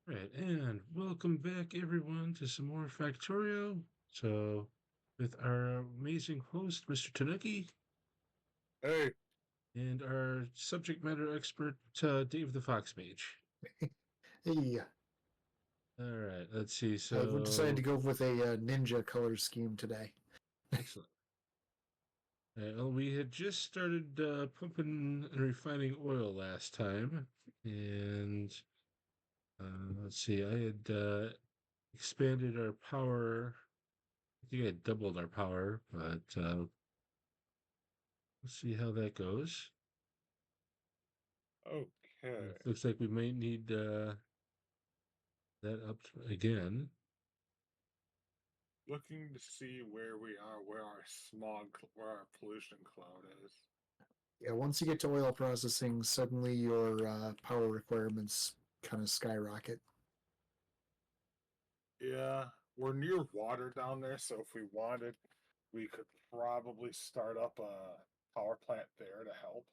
Right, and welcome back everyone to some more Factorio. So, with our amazing host, Mr. Tanuki, Hey, and our subject matter expert, Dave the FoxMage. Hey, All right, let's see. we decided to So, go with a ninja color scheme today. excellent. Well, we had just started pumping and refining oil last time, and let's see. I had expanded our power. I think I had doubled our power, but let's see how that goes. okay. Looks like we might need that up again. Looking to see where we are, where our where our pollution cloud is. Yeah, once you get to oil processing, suddenly your power requirements kind of skyrocket. Yeah, we're near water down there, so if we wanted, we could probably start up a power plant there to help.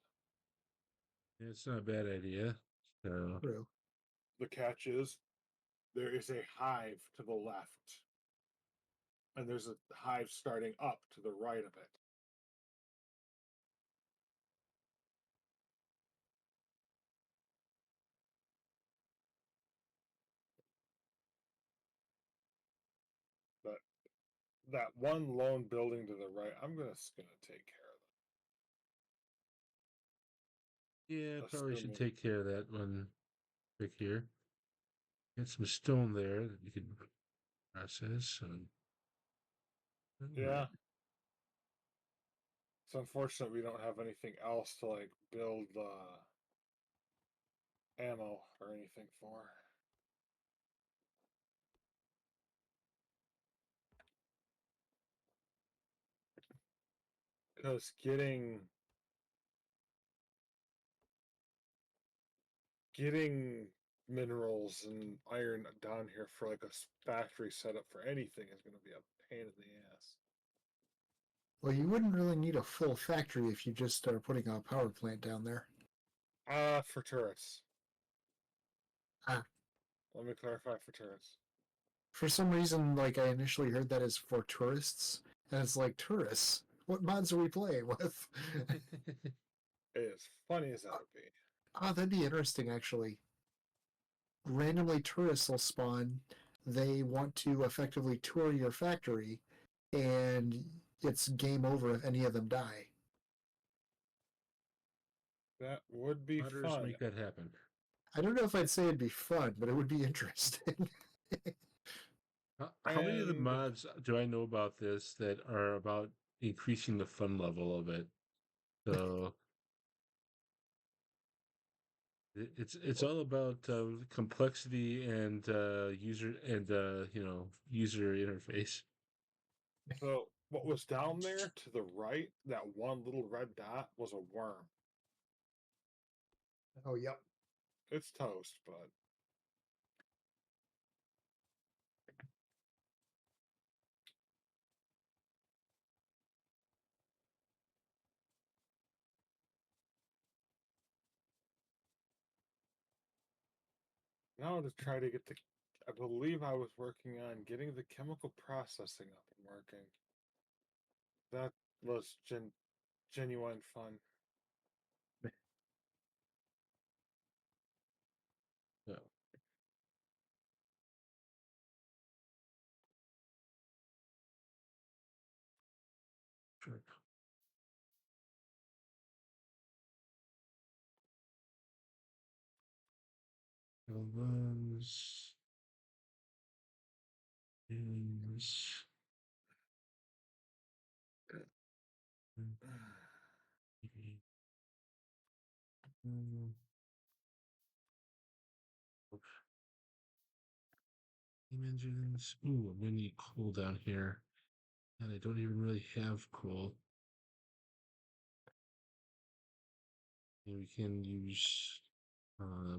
Yeah, it's not a bad idea. So, True. The catch is there is a hive to the left, and there's a hive starting up to the right of it. But that one lone building to the right, I'm just gonna take care of yeah, that. probably should Assuming, take care of that one quick here. Get some stone there that you can process. yeah. It's unfortunate we don't have anything else to like build ammo or anything for. Because getting minerals and iron down here for like a factory setup for anything is going to be a pain in the ass. Well, you wouldn't really need a full factory if you just start putting a power plant down there. For turrets. Ah, Let me clarify for turrets. for some reason, like I initially heard that is for tourists, and it's like tourists. What mods are we playing with? It is funny as that would be. That'd be interesting actually. Randomly, tourists will spawn. They want to effectively tour your factory, and it's game over if any of them die. That would be Modders fun. make that happen. I don't know if I'd say it'd be fun, but it would be interesting. How many of the And mods do I know about this that are about increasing the fun level of it? So it's all about complexity and user interface. so what was down there to the right, that one little red dot, was a worm. Oh, yep. It's toast, but now to try to get the, I believe I was working on getting the chemical processing up and working. That was genuine fun. So, sure. Albums is Steam engines. Ooh, we need cool down here. And I don't even really have cool. And we can use uh,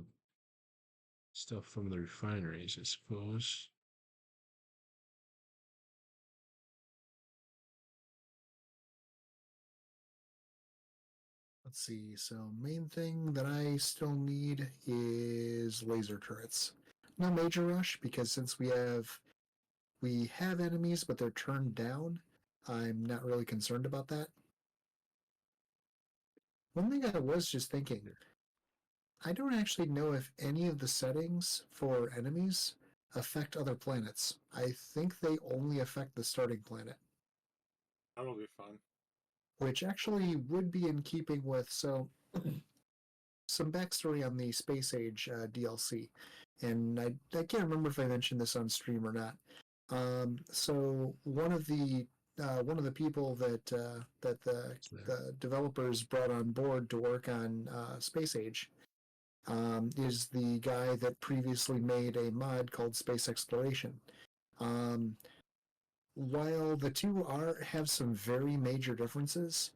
stuff from the refineries, I suppose. Let's see. So, main thing that I still need is laser turrets. no major rush, because since we have enemies, but they're turned down, I'm not really concerned about that. One thing I was just thinking, I don't actually know if any of the settings for enemies affect other planets. I think they only affect the starting planet, That'll be fun. which actually would be in keeping with some backstory on the Space Age DLC, and I can't remember if I mentioned this on stream or not. So one of the people that the developers brought on board to work on Space Age is the guy that previously made a mod called Space Exploration. Um, while the two have some very major differences,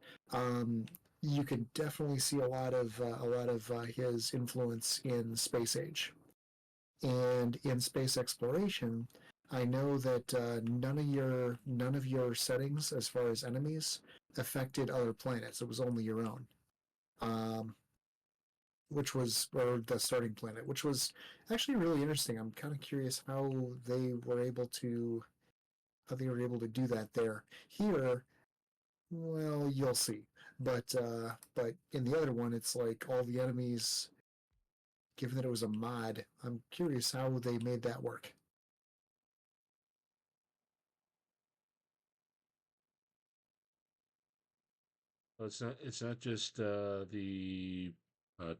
you can definitely see a lot of his influence in Space Age. And in Space Exploration, I know that none of your settings as far as enemies affected other planets. It was only your own. Which was, or the starting planet, which was actually really interesting. I'm kind of curious how they were able to do that there. Here, well, you'll see. But in the other one, it's like all the enemies. Given that it was a mod, I'm curious how they made that work. Well, it's not just the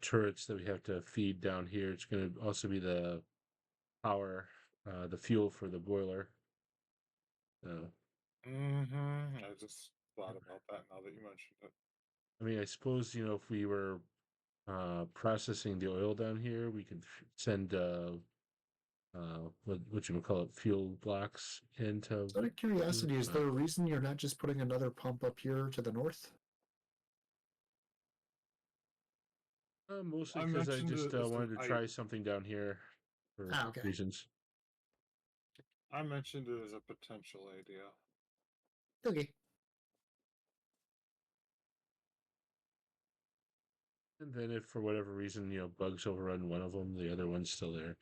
turrets that we have to feed down here. It's going to also be the power, the fuel for the boiler. I just thought about that now that you mentioned it. I mean, I suppose, if we were processing the oil down here, we could send what you would call it, fuel blocks into. Out of curiosity, is there a reason you're not just putting another pump up here to the north? Mostly I because I mentioned just it as wanted to try something down here for Okay. reasons. I mentioned it as a potential idea. Okay. And then if for whatever reason, bugs overrun one of them, the other one's still there.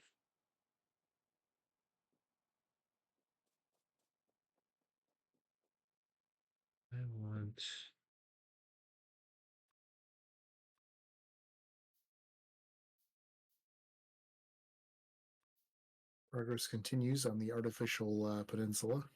I want. Progress continues on the artificial peninsula.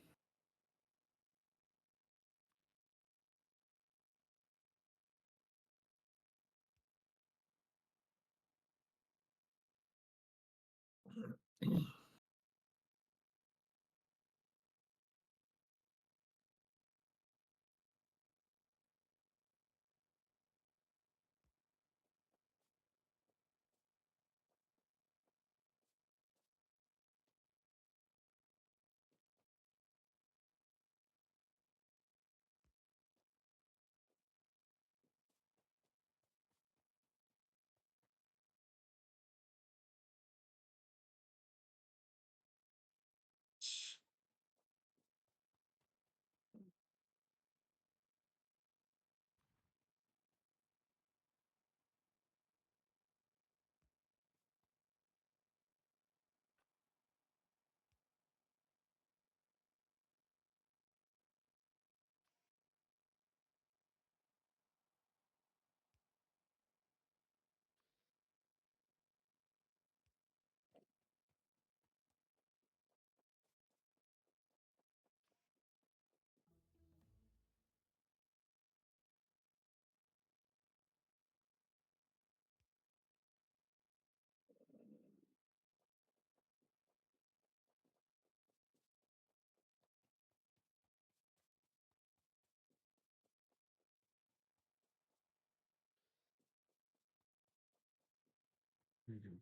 Mhm.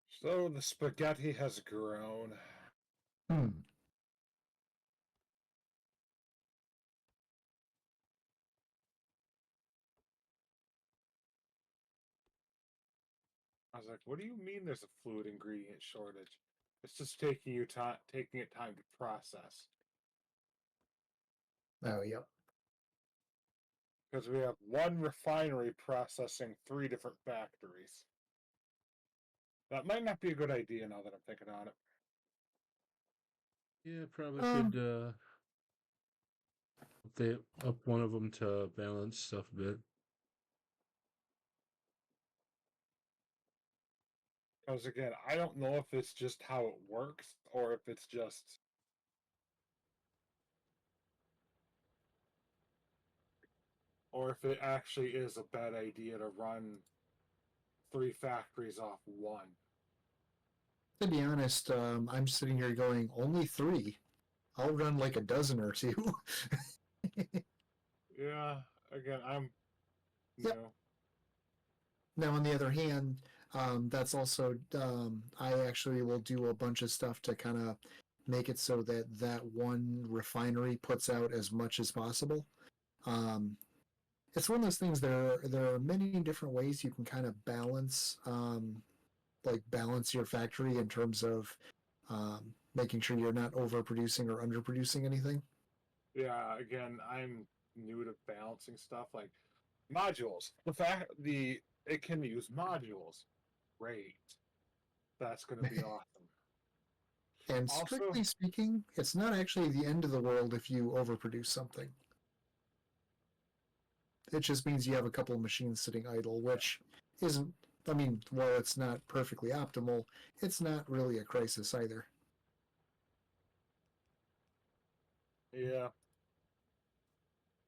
So the spaghetti has grown. Hmm. I was like, what do you mean there's a fluid ingredient shortage? It's just taking it time to process. Oh, yep. Because we have one refinery processing 3 different factories. That might not be a good idea now that I'm thinking on it. Yeah, probably could up one of them to balance stuff a bit. Because again, I don't know if it's just how it works or if it's just or if it actually is a bad idea to run 3 factories off one. To be honest, I'm sitting here going, only 3. I'll run like a dozen or 2. Yeah, again, I'm Yep. new. Now, on the other hand, that's also, I actually will do a bunch of stuff to kind of make it so that that one refinery puts out as much as possible. It's one of those things. There are many different ways you can kind of balance, balance your factory in terms of making sure you're not overproducing or underproducing anything. Yeah, again, I'm new to balancing stuff like modules. It can use modules. Great. That's going to be awesome. And Also, strictly speaking, it's not actually the end of the world if you overproduce something. It just means you have a couple of machines sitting idle, which isn't, I mean, while it's not perfectly optimal, it's not really a crisis either. yeah.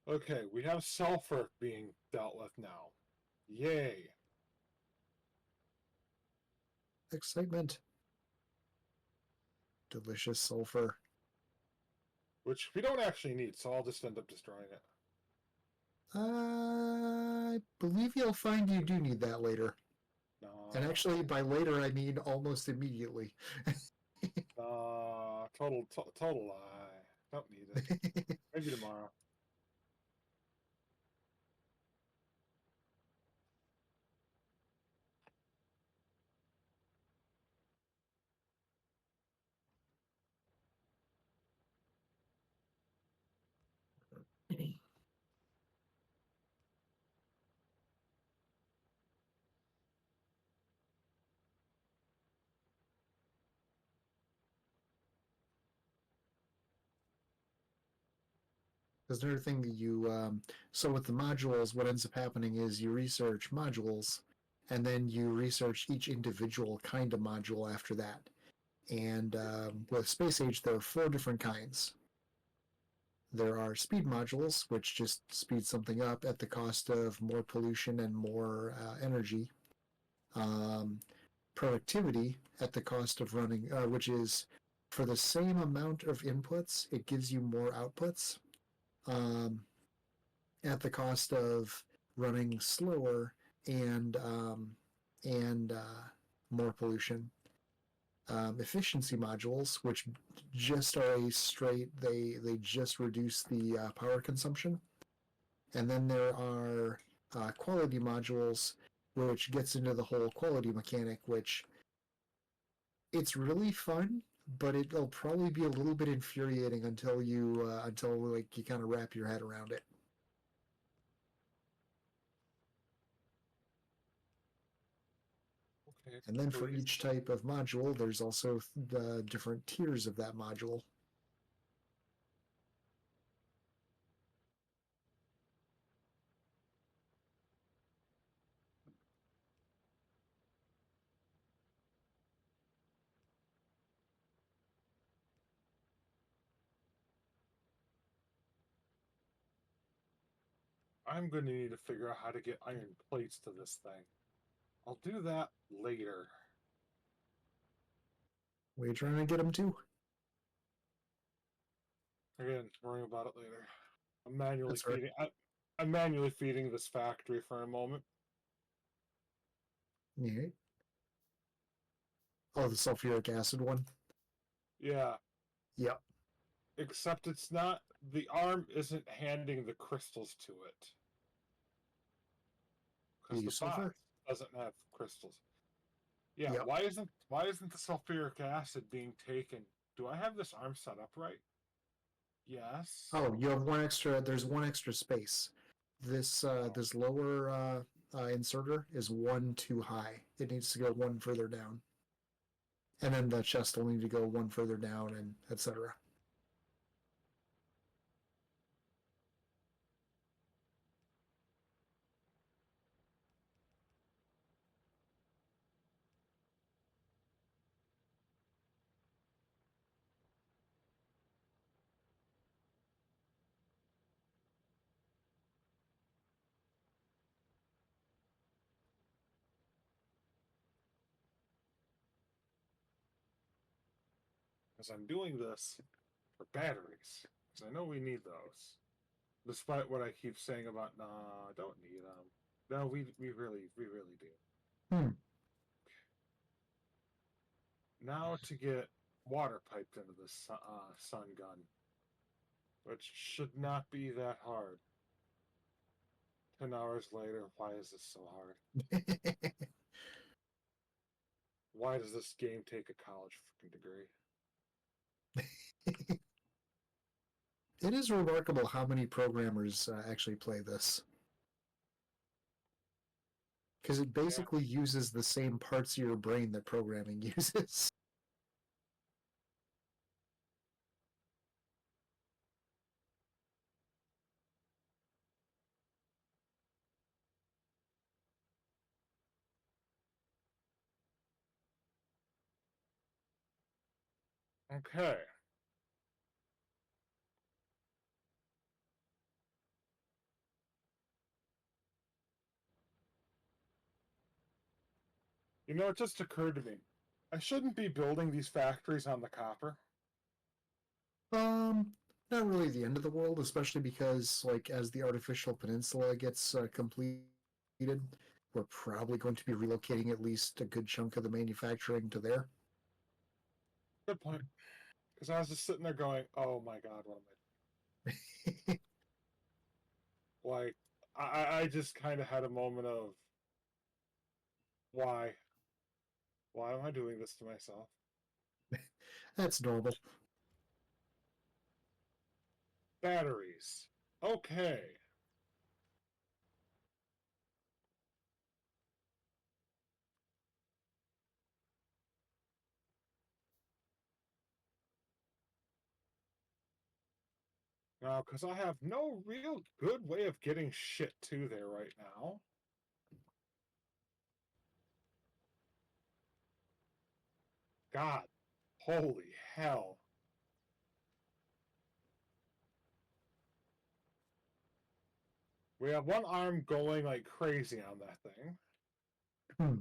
Okay, we have sulfur being dealt with now. Yay. Excitement. Delicious sulfur. Which we don't actually need, so I'll just end up destroying it. I believe you'll find you do need that later. No. And actually, by later, I mean almost immediately. Total lie. Don't need it. Maybe tomorrow. There's another thing that so with the modules, what ends up happening is you research modules, and then you research each individual kind of module after that. And with Space Age, there are 4 different kinds. There are speed modules, which just speed something up at the cost of more pollution and more energy. Productivity at the cost of running, which is for the same amount of inputs, it gives you more outputs. At the cost of running slower and more pollution. Efficiency modules, which just are a straight, they just reduce the power consumption. And then there are quality modules, which gets into the whole quality mechanic, which it's really fun, but it'll probably be a little bit infuriating until you kind of wrap your head around it. Okay, And then for please. each type of module, there's also the different tiers of that module. I'm going to need to figure out how to get iron plates to this thing. I'll do that later. What are you trying to get them to? Again, worrying about it later. I'm manually That's right. feeding. I'm manually feeding this factory for a moment. Yeah. Oh, the sulfuric acid one? Yeah. Yep. Except it's not. The arm isn't handing the crystals to it. You Because the use sulfur? box doesn't have crystals. Yeah, Yep. why isn't the sulfuric acid being taken? Do I have this arm set up right? Yes. Oh, you have one extra. There's one extra space. This this lower inserter is one too high. It needs to go one further down, and then the chest will need to go one further down, and etc. Because I'm doing this for batteries. Because I know we need those. Despite what I keep saying about, nah, don't need them. No, we really do. Hmm. Now to get water piped into this sun gun, which should not be that hard. 10 hours later, why is this so hard? Why does this game take a college freaking degree? It is remarkable how many programmers actually play this. Because it basically uses the same parts of your brain that programming uses. Okay. You know, it just occurred to me. I shouldn't be building these factories on the copper. Not really the end of the world, especially because, like, as the artificial peninsula gets completed, we're probably going to be relocating at least a good chunk of the manufacturing to there. Good point. Because I was just sitting there going, oh my god, what am I doing? Like, I just kind of had a moment of, why? Why am I doing this to myself? That's normal. Batteries. Okay. Now, because I have no real good way of getting shit to there right now. God, holy hell. We have one arm going like crazy on that thing. Hmm.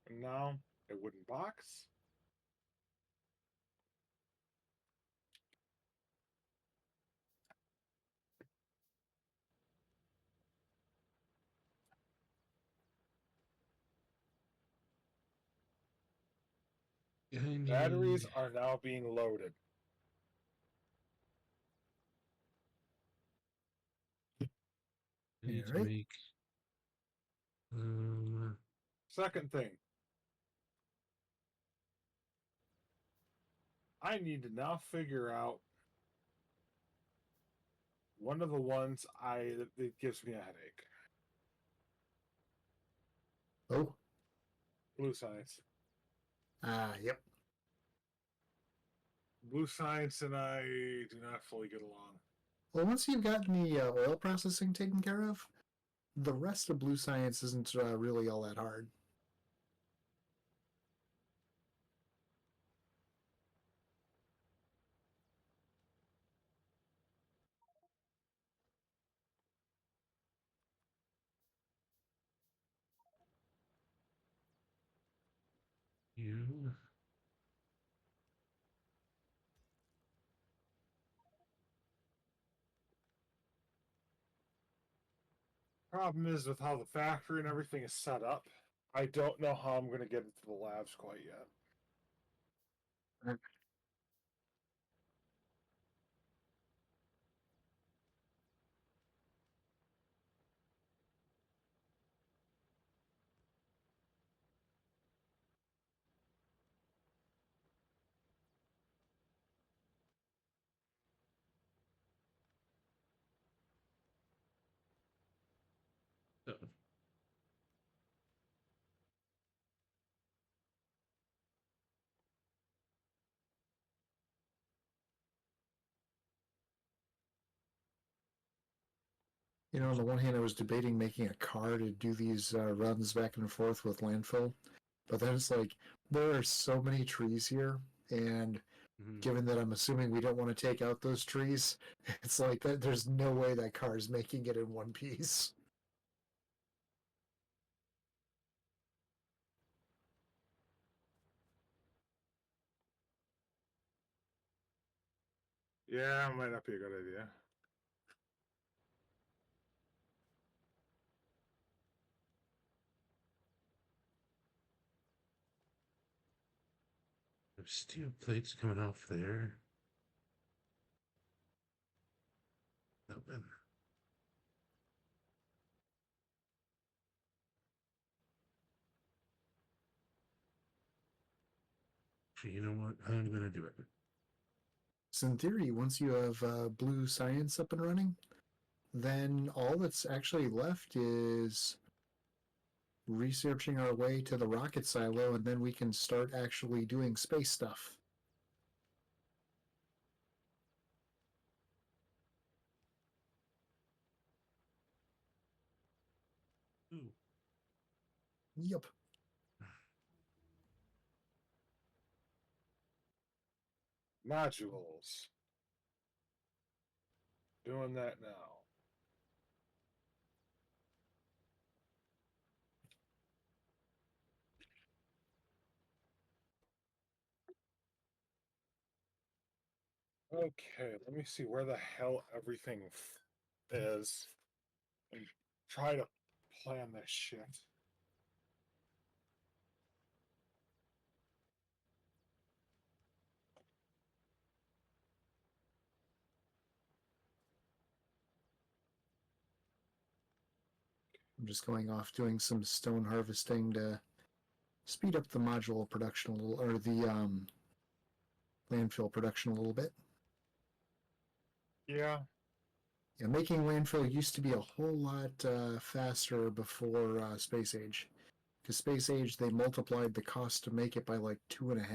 And now, a wooden box. Batteries are now being loaded. I need to Right. make. Second thing, I need to now figure out one of the ones that gives me a headache. Oh. Blue science. Yep. Blue science and I do not fully get along. Well, once you've gotten the oil processing taken care of, the rest of blue science isn't really all that hard. You. Problem is with how the factory and everything is set up, I don't know how I'm going to get into the labs quite yet. Oh. You know, on the one hand, I was debating making a car to do these runs back and forth with landfill, but then it's like there are so many trees here, and given that I'm assuming we don't want to take out those trees, it's like there's no way that car is making it in one piece. Yeah, might not be a good idea. There's steel plates coming off there. Open. Actually, you know what? I'm gonna do it. So in theory, once you have blue science up and running, then all that's actually left is researching our way to the rocket silo, and then we can start actually doing space stuff. Ooh. Yep. Modules. Doing that now. Okay, let me see where the hell everything is and try to plan this shit. I'm just going off doing some stone harvesting to speed up the module production a little, or the landfill production a little bit. Yeah. Yeah, making landfill used to be a whole lot faster before Space Age. Because Space Age, they multiplied the cost to make it by like 2.5.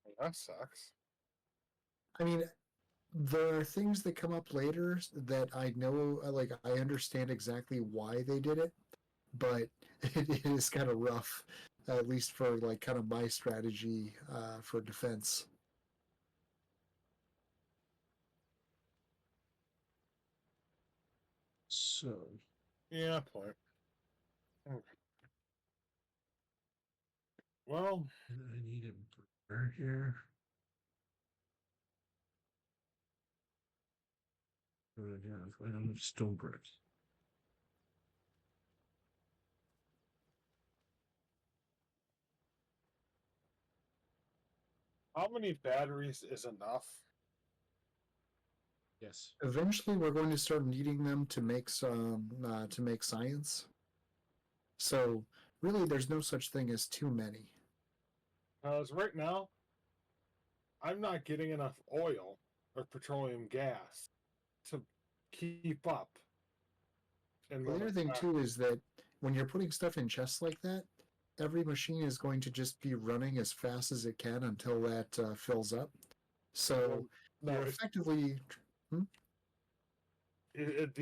Well, that sucks. I mean, there are things that come up later that I know, like, I understand exactly why they did it, but it is kind of rough, at least for, like, kind of my strategy for defense. So, Yeah, point. Okay. Well, and I need a burner here. Yeah, I have stone brick. how many batteries is enough? Yes. Eventually, we're going to start needing them to make to make science. So, really, there's no such thing as too many. Because right now, I'm not getting enough oil or petroleum gas to keep up. And The other thing, too, is that when you're putting stuff in chests like that, every machine is going to just be running as fast as it can until that fills up. So, no, you're effectively... it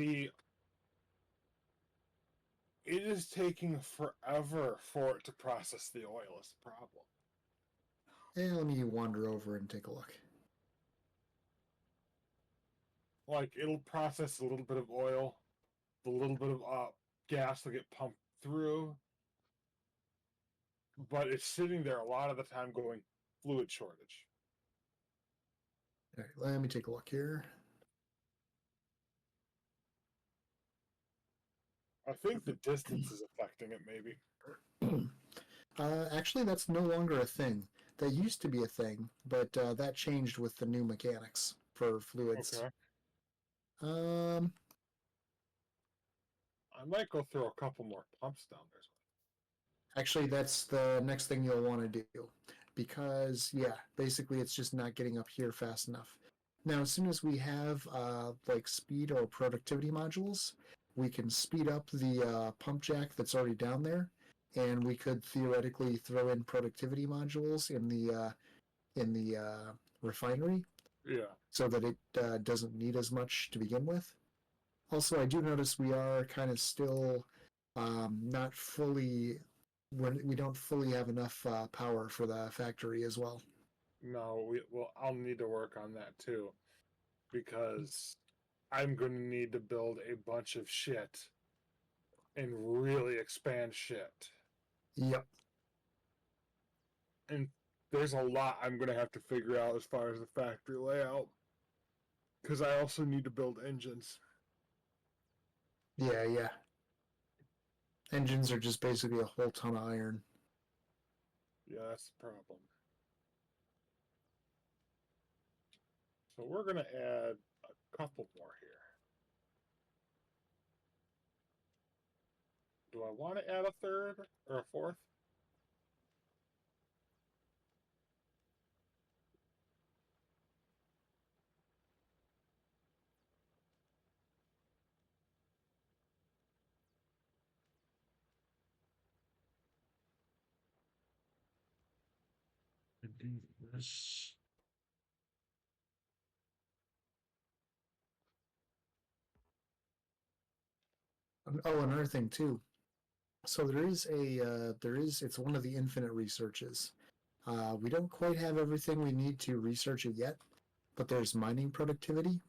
is taking forever for it to process the oil is the problem. Let me wander over and take a look. Like, it'll process a little bit of oil, a little bit of gas will get pumped through, but it's sitting there a lot of the time going fluid shortage. All right, let me take a look here. I think the distance is affecting it, maybe. Actually, that's no longer a thing. That used to be a thing, but that changed with the new mechanics for fluids. Okay. Um, I might go throw a couple more pumps down there. Actually, that's the next thing you'll want to do. Because, yeah, basically it's just not getting up here fast enough. Now, as soon as we have like speed or productivity modules, we can speed up the pump jack that's already down there, and we could theoretically throw in productivity modules in the refinery, Yeah. so that it doesn't need as much to begin with. Also, I do notice we are kind of still not fully. We don't fully have enough power for the factory as well. No, I'll need to work on that too, because I'm going to need to build a bunch of shit and really expand shit. Yep. And there's a lot I'm going to have to figure out as far as the factory layout, because I also need to build engines. Yeah, yeah. Engines are just basically a whole ton of iron. Yeah, that's the problem. So we're going to add a couple more here. Do I want to add a third or a fourth? Do this. Oh, another thing too. So it's one of the infinite researches. We don't quite have everything we need to research it yet, but there's mining productivity.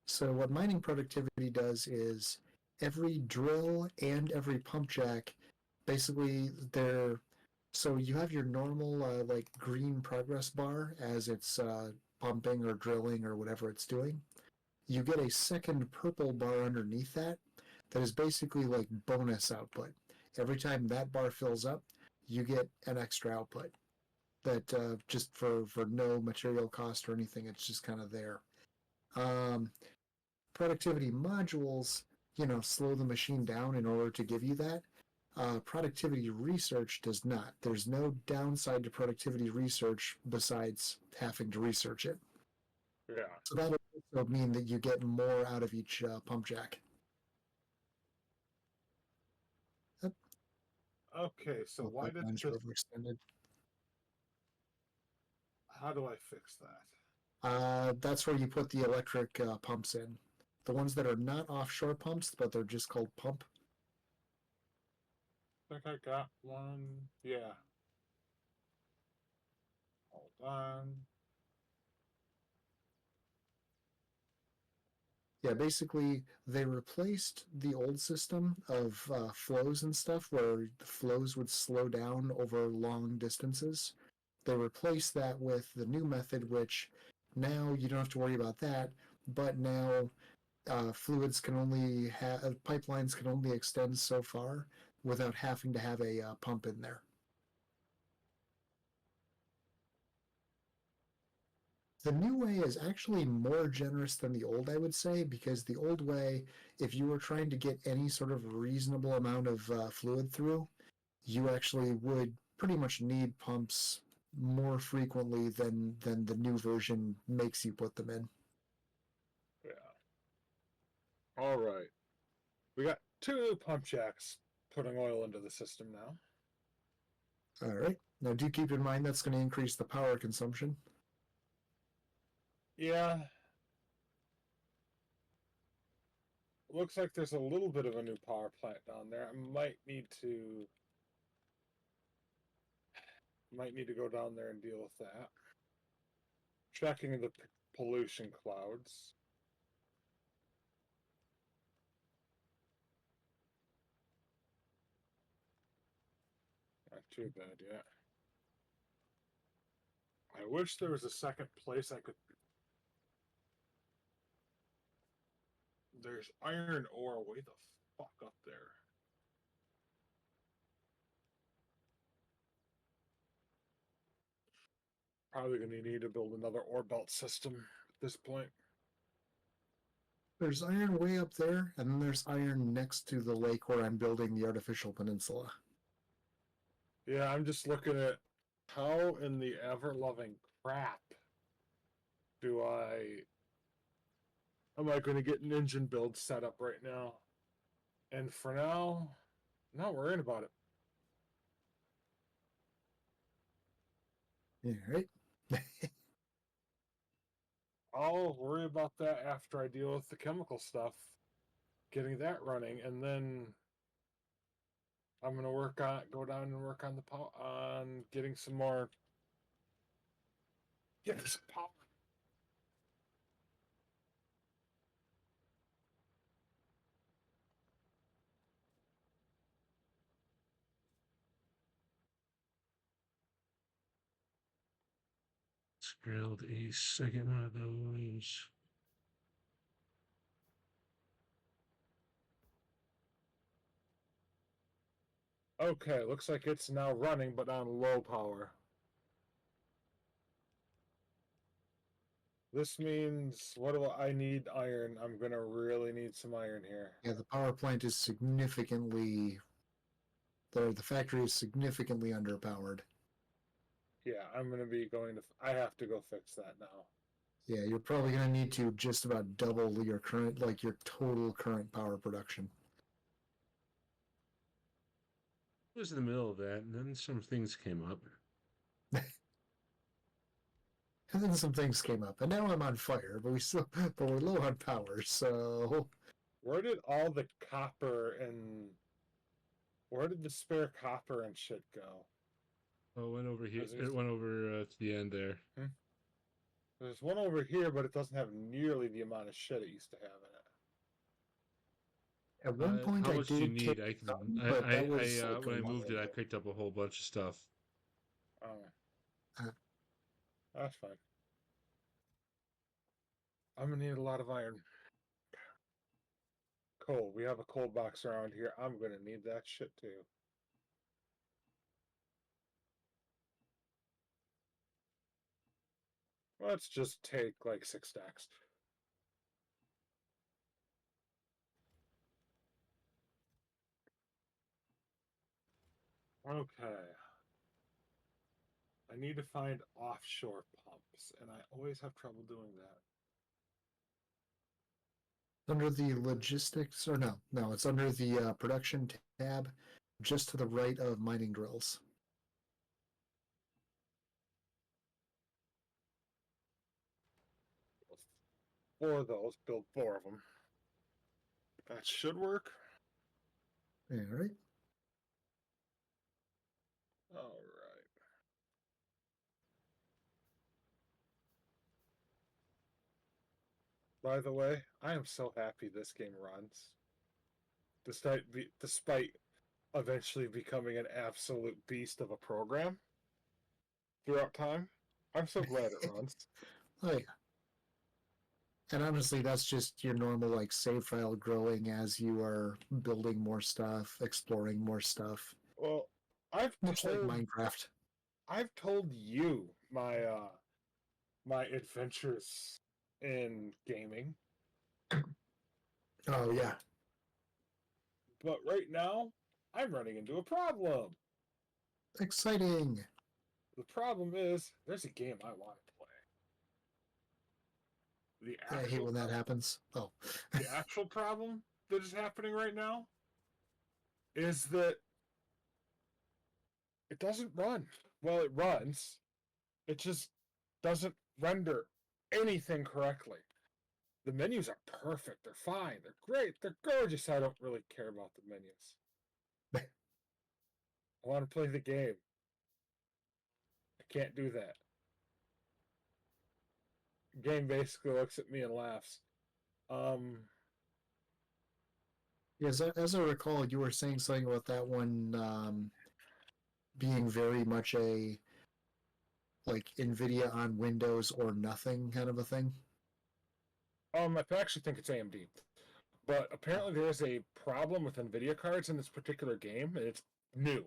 So what mining productivity does is every drill and every pump jack, basically so you have your normal like green progress bar as it's pumping or drilling or whatever it's doing. You get a second purple bar underneath that is basically like bonus output. Every time that bar fills up, you get an extra output that just for no material cost or anything. It's just kind of there. Productivity modules, slow the machine down in order to give you that. Productivity research does not. There's no downside to productivity research besides having to research it. Yeah. So that'll also mean that you get more out of each pump jack. Okay, so why did Pipelines this... are overextended. How do I fix that? That's where you put the electric pumps in. The ones that are not offshore pumps, but they're just called pump. I think I got one. Yeah. Hold on. Yeah, basically, they replaced the old system of flows and stuff where the flows would slow down over long distances. They replaced that with the new method, which now you don't have to worry about that, but now fluids can only have, pipelines can only extend so far without having to have a pump in there. The new way is actually more generous than the old, I would say, because the old way, if you were trying to get any sort of reasonable amount of fluid through, you actually would pretty much need pumps more frequently than the new version makes you put them in. Yeah. All right. We got 2 new pump jacks putting oil into the system now. All right. Now, do keep in mind that's going to increase the power consumption. Yeah. Looks like there's a little bit of a new power plant down there. I might need to go down there and deal with that. Checking the pollution clouds. Not too bad yet. I wish there was a second place I could... There's iron ore way the fuck up there. Probably going to need to build another ore belt system at this point. There's iron way up there, and then there's iron next to the lake where I'm building the artificial peninsula. Yeah, I'm just looking at how in the ever-loving crap am I going to get an engine build set up right now? And for now, not worrying about it. Yeah, right. I'll worry about that after I deal with the chemical stuff, getting that running, and then I'm gonna go down and work on on getting some more, some power. It's grilled a second one of those. Okay, looks like it's now running, but on low power. This means, what do I need? Iron. I'm gonna really need some iron here. Yeah, the power plant is significantly, the factory is significantly underpowered. Yeah, I'm gonna be going to. I have to go fix that now. Yeah, you're probably going to need to just about double your current, like your total current power production. I was in the middle of that, and then some things came up. And then some things came up, and now I'm on fire, but we're low on power, so. Where did all the copper and where did the spare copper and shit go? Oh, it went over here. Is there- It went over to the end there. There's one over here, but it doesn't have nearly the amount of shit it used to have in it. At one point, how I much do you did need? take I can. some, but that was like When a I while moved it, I ago. picked up a whole bunch of stuff. Oh, Uh. That's fine. I'm gonna need a lot of iron. Coal. We have a coal box around here. I'm gonna need that shit too. Let's just take like 6 stacks. Okay. I need to find offshore pumps, and I always have trouble doing that. Under the logistics, or no, it's under the production tab, just to the right of mining drills. Four of those, build 4 of them. That should work. All right. All right. By the way, I am so happy this game runs. Despite eventually becoming an absolute beast of a program throughout time, I'm so glad it runs. Oh yeah. And honestly, that's just your normal like save file growing as you are building more stuff, exploring more stuff. Well, Much like Minecraft. I've told you my my adventures in gaming. Oh yeah. But right now, I'm running into a problem. Exciting. The problem is there's a game I want to play. I hate when that happens. Oh. The actual problem that is happening right now is that it doesn't run. Well, it runs. It just doesn't render anything correctly. The menus are perfect. They're fine. They're great. They're gorgeous. I don't really care about the menus. I want to play the game. I can't do that. The game basically looks at me and laughs. Yes, as I recall, you were saying something about that one being very much a like NVIDIA on Windows or nothing kind of a thing. I actually think it's AMD. But apparently there is a problem with NVIDIA cards in this particular game, and it's new.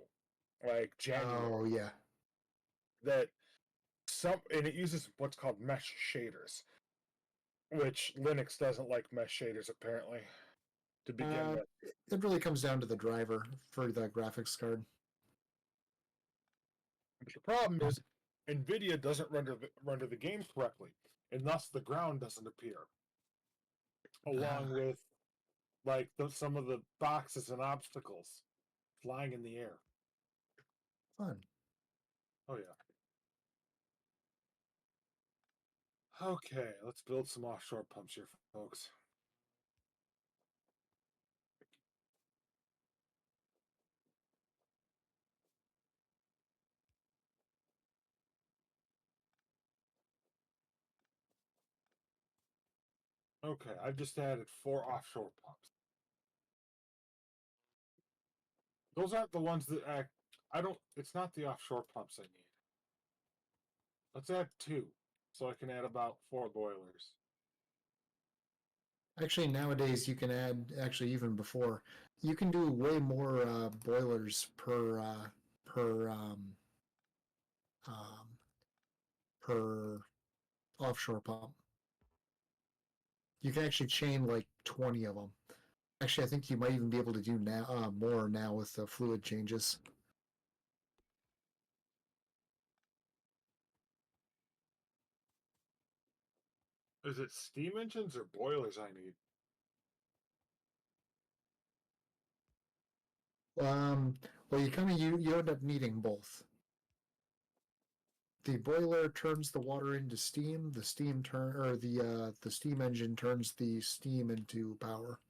Like January. Oh yeah. That and it uses what's called mesh shaders. Which Linux doesn't like mesh shaders apparently. To begin with. It really comes down to the driver for the graphics card. But the problem is NVIDIA doesn't render the game correctly, and thus the ground doesn't appear. Along with like some of the boxes and obstacles flying in the air. Fun. Oh yeah. Okay, let's build some offshore pumps here, folks. Okay, I've just added 4 offshore pumps. Those aren't the ones that act. I don't. It's not the offshore pumps I need. Let's add 2, so I can add about 4 boilers. Actually, nowadays you can add, actually even before, you can do way more boilers per um, per offshore pump. You can actually chain like 20 of them. Actually, I think you might even be able to do now more now with the fluid changes. Is it steam engines or boilers I need? Well, you end up needing both. The boiler turns the water into steam. The the steam engine turns the steam into power.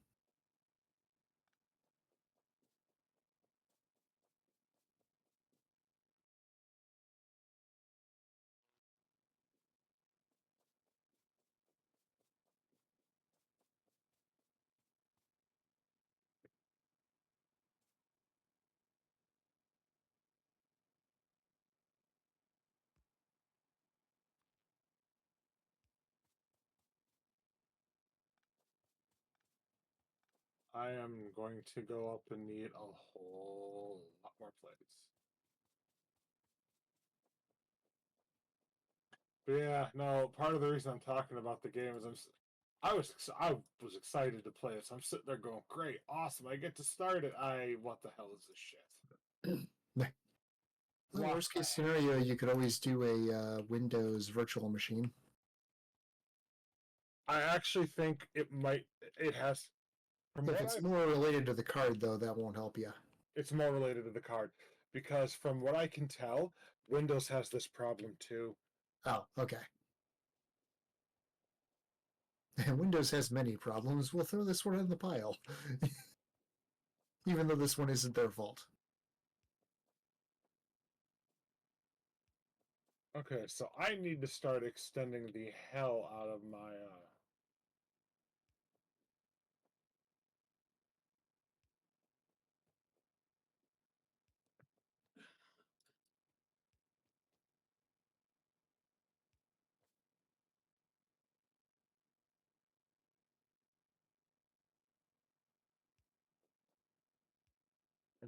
I am going to go up and need a whole lot more plates. But yeah, no. Part of the reason I'm talking about the game is I was excited to play it. So I'm sitting there going, "Great, awesome! I get to start it." What the hell is this shit? The worst case scenario, you could always do a Windows virtual machine. I actually think it might. It has. If it's more related to the card, though, that won't help you. It's more related to the card because, from what I can tell, Windows has this problem too. Oh, okay. Windows has many problems. We'll throw this one in the pile. Even though this one isn't their fault. Okay, so I need to start extending the hell out of my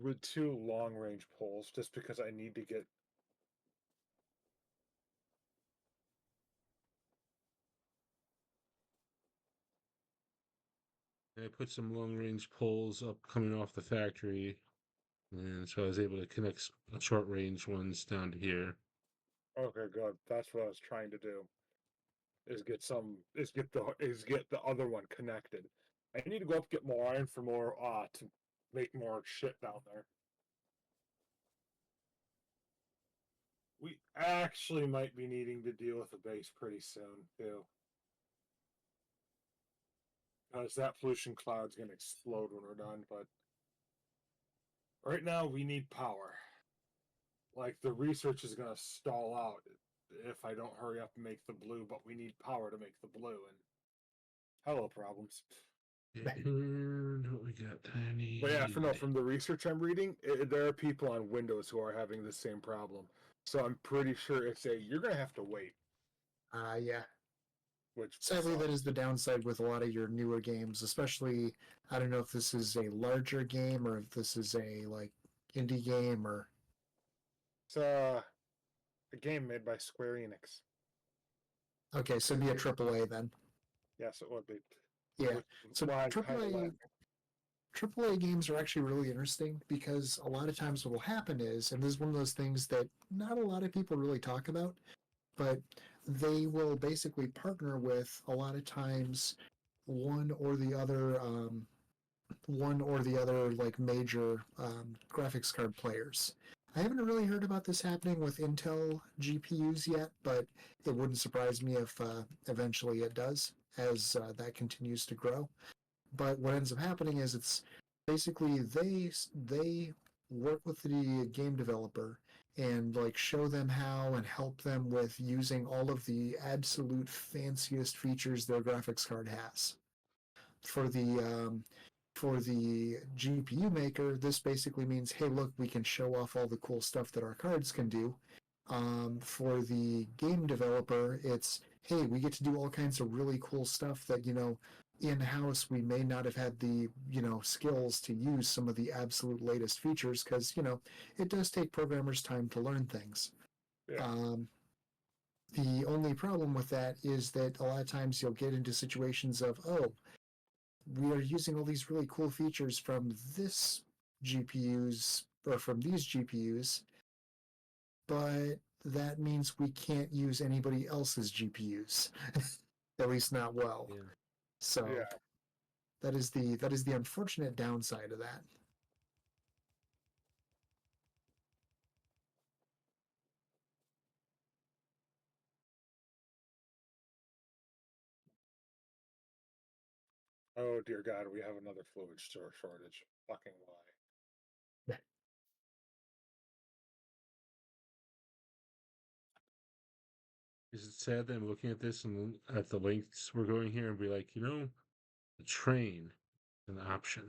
with 2 long range poles just because I need to get. I put some long range poles up coming off the factory, and so I was able to connect short range ones down to here. Okay, good. That's what I was trying to do. Is get the other one connected. I need to go up get more iron for more to make more shit down there. We actually might be needing to deal with a base pretty soon too. Because that pollution cloud's gonna explode when we're done, but right now we need power. Like the research is gonna stall out if I don't hurry up and make the blue, but we need power to make the blue and hello problems. And what we got, tiny. But yeah, from the research I'm reading, there are people on Windows who are having the same problem. So I'm pretty sure you're gonna have to wait. Yeah. Which Sadly, sucks. that is the downside with a lot of your newer games, especially, I don't know if this is a larger game or if this is a, like, indie game or... It's a game made by Square Enix. Okay, so it'd be a AAA then. Yes, it would be. Yeah, so AAA games are actually really interesting because a lot of times what will happen is, and this is one of those things that not a lot of people really talk about, but they will basically partner with, a lot of times, one or the other one or the other like major graphics card players. I haven't really heard about this happening with Intel GPUs yet, but it wouldn't surprise me if eventually it does as that continues to grow. But what ends up happening is it's basically they work with the game developer and like show them how and help them with using all of the absolute fanciest features their graphics card has. For the GPU maker, this basically means, hey, look, we can show off all the cool stuff that our cards can do. For the game developer, it's, hey, we get to do all kinds of really cool stuff that, in-house we may not have had the, skills to use some of the absolute latest features because, it does take programmers time to learn things. Yeah. The only problem with that is that a lot of times you'll get into situations of, oh, we are using all these really cool features from this GPUs or from these GPUs, but that means we can't use anybody else's GPUs, at least not well. Yeah. So Yeah. that is the unfortunate downside of that. Oh dear God, we have another fluid shortage. Fucking why? Is it sad that I'm looking at this and at the lengths we're going here and be like, the train is an option.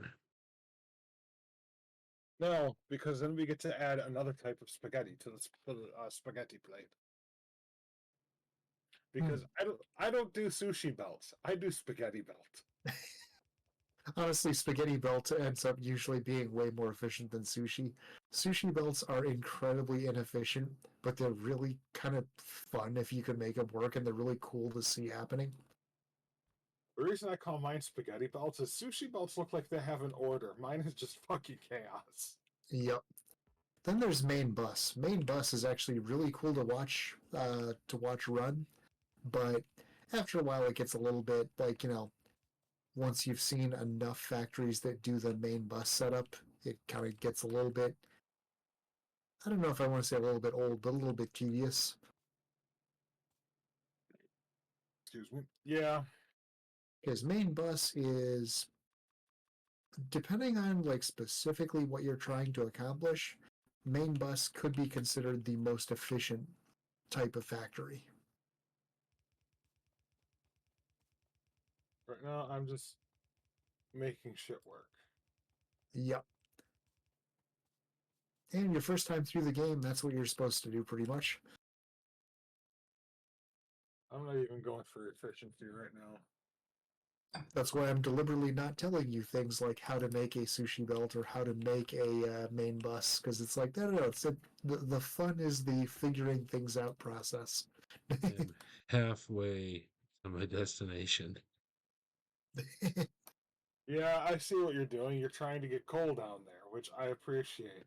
No, because then we get to add another type of spaghetti to the spaghetti plate. Because I don't do sushi belts. I do spaghetti belt. Honestly, spaghetti belt ends up usually being way more efficient than sushi. Sushi belts are incredibly inefficient, but they're really kind of fun if you can make them work, and they're really cool to see happening. The reason I call mine spaghetti belts is sushi belts look like they have an order. Mine is just fucking chaos. Yep. Then there's main bus. Main bus is actually really cool to watch run, but after a while it gets a little bit like once you've seen enough factories that do the main bus setup, it kind of gets a little bit. I don't know if I want to say a little bit old, but a little bit tedious. Excuse me. Yeah. Because main bus is, depending on like specifically what you're trying to accomplish, main bus could be considered the most efficient type of factory. Right now I'm just making shit work. Yep. And your first time through the game, that's what you're supposed to do pretty much. I'm not even going for efficiency right now. That's why I'm deliberately not telling you things like how to make a sushi belt or how to make a main bus, because it's like, no. The fun is the figuring things out process. I'm halfway to my destination. Yeah, I see what you're doing. You're trying to get coal down there, which I appreciate.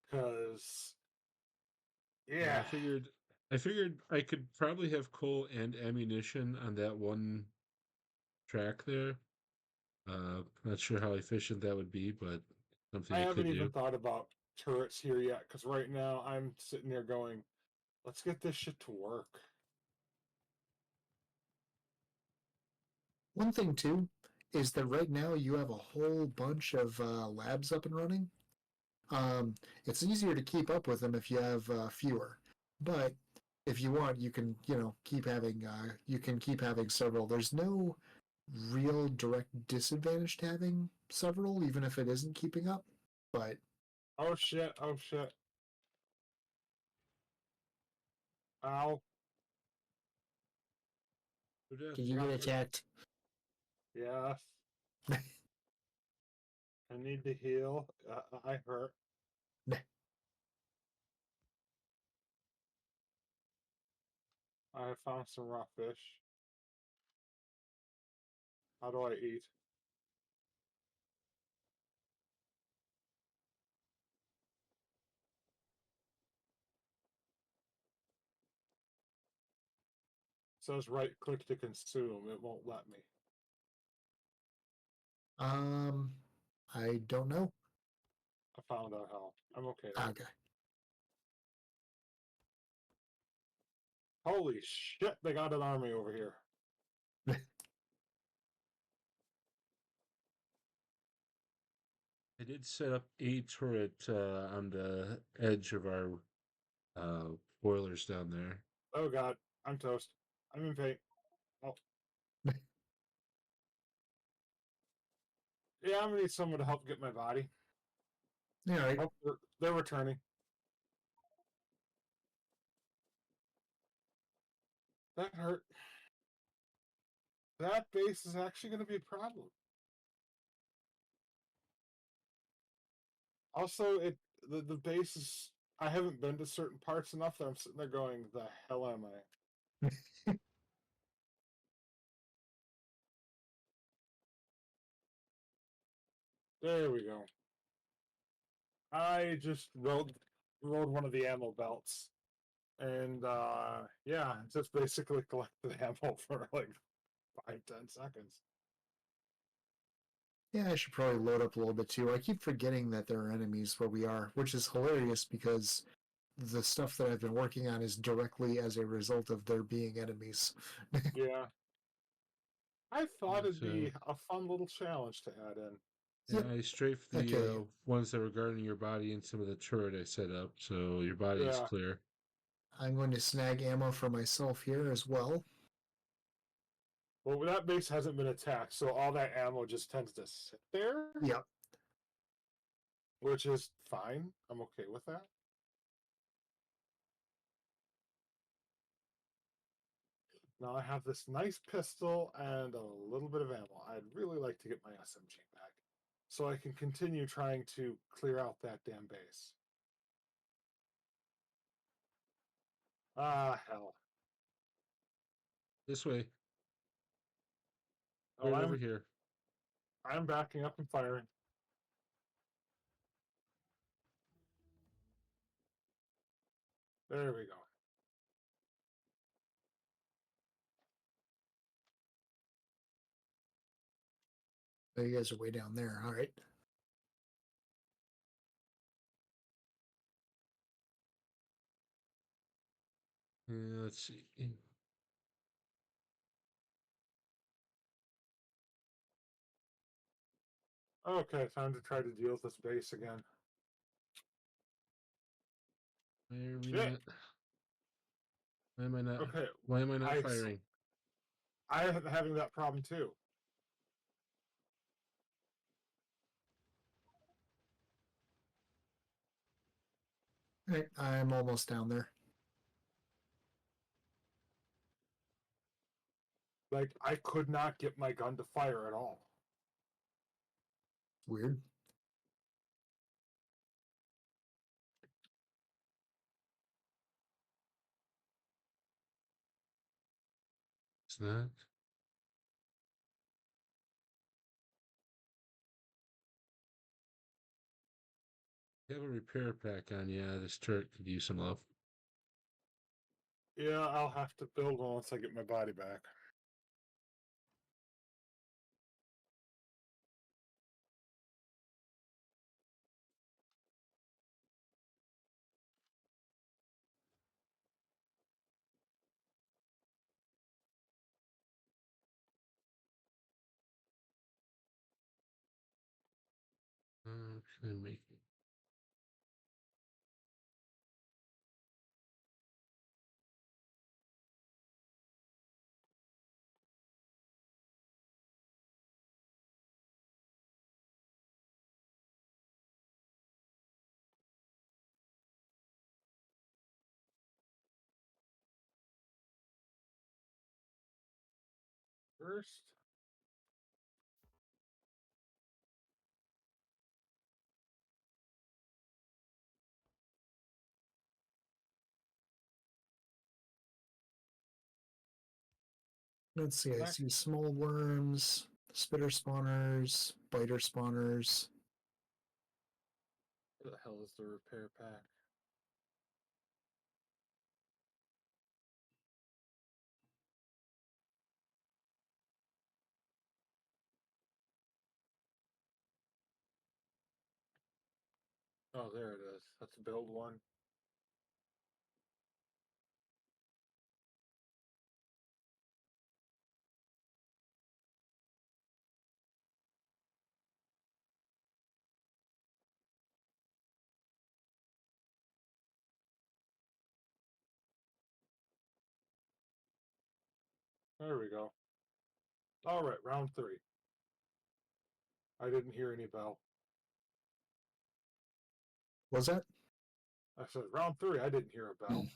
Because, yeah. I figured I could probably have coal and ammunition on that one track there. Not sure how efficient that would be, but something I I haven't could even do. thought about turrets here yet, because right now I'm sitting there going, let's get this shit to work. One thing too is that right now you have a whole bunch of labs up and running. It's easier to keep up with them if you have fewer, but if you want, you can keep having several. There's no real direct disadvantage to having several, even if it isn't keeping up. But Oh shit, oh shit. Ow. did you get attacked? Yes. I need to heal. I hurt. I have found some raw fish. How do I eat? It says right click to consume. It won't let me. Um, I don't know. I found out how. I'm okay now. Okay. Holy shit, they got an army over here. I did set up a turret on the edge of our boilers down there. Oh god, I'm toast. I'm in pain. Oh. Yeah, I'm gonna need someone to help get my body. All right. Oh, they're returning. That hurt. That base is actually going to be a problem. Also, the base is. I haven't been to certain parts enough that I'm sitting there going, "The hell am I?" There we go. I just rode one of the ammo belts, and yeah, just basically collected ammo for like 5-10 seconds. Yeah, I should probably load up a little bit too. I keep forgetting that there are enemies where we are, which is hilarious because the stuff that I've been working on is directly as a result of there being enemies. Yeah, I thought it'd So, be a fun little challenge to add in. yeah, Yep. I strafed the Okay. ones that were guarding your body and some of the turret I set up, so your body is Yeah. clear. I'm going to snag ammo for myself here as well. Well, that base hasn't been attacked, so all that ammo just tends to sit there. Yep. Which is fine. I'm okay with that. Now I have this nice pistol and a little bit of ammo. I'd really like to get my SMG back so I can continue trying to clear out that damn base. Ah, hell. This way. Oh, Right over here. I'm backing up and firing. There we go. Oh, you guys are way down there. All right. Let's see. Okay, time to try to deal with this base again. Why are we Shit. not? Why am I not? Okay, Why am I not I firing? am having that problem too. All right. I'm almost down there. Like, I could not get my gun to fire at all. Weird. It's not. You have a repair pack on. Yeah, this turret could use some love. Yeah, I'll have to build one once I get my body back. Can I make it? First, Let's see. I back. see small worms, spitter spawners, biter spawners. Where the hell is the repair pack? Oh, there it is. Let's build one. There we go. All right, round 3. I didn't hear any bell. Was that? I said round 3. I didn't hear a bell.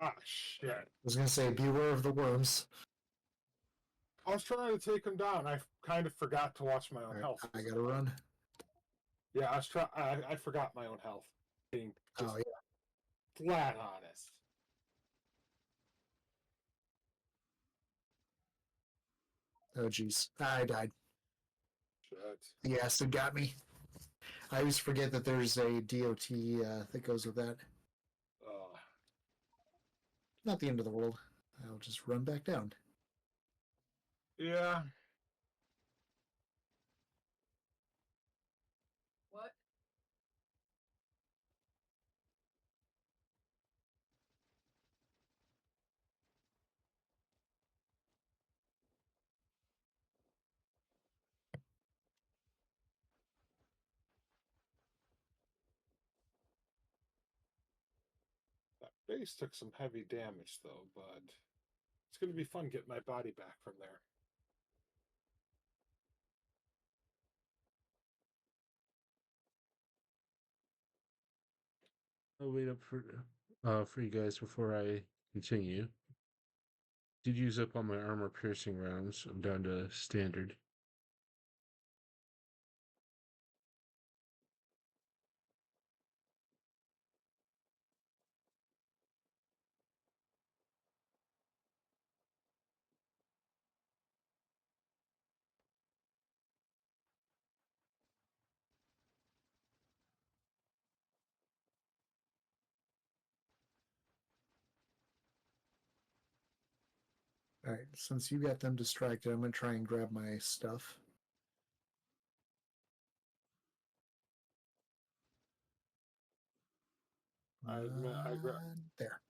Ah, shit. I was gonna say, beware of the worms. I was trying to take him down. I kind of forgot to watch my own Alright, health. I gotta run. Yeah, I was trying. I forgot my own health. Being just Oh yeah. flat honest. Oh jeez, I died. Shit. The acid got me. I always forget that there's a DOT that goes with that. Not the end of the world. I'll just run back down. Yeah. What? That base took some heavy damage though, but it's going to be fun getting my body back from there. I'll wait up for you guys before I continue. Did use up all my armor piercing rounds. I'm down to standard. Alright, since you got them distracted, I'm gonna try and grab my stuff. I admit, There.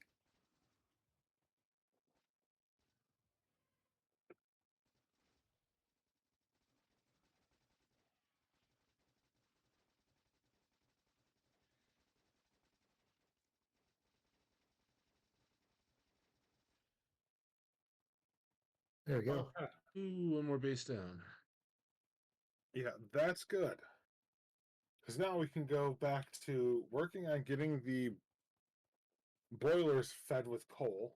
There we go. Okay. Ooh, one more base down. Yeah, that's good. Because now we can go back to working on getting the boilers fed with coal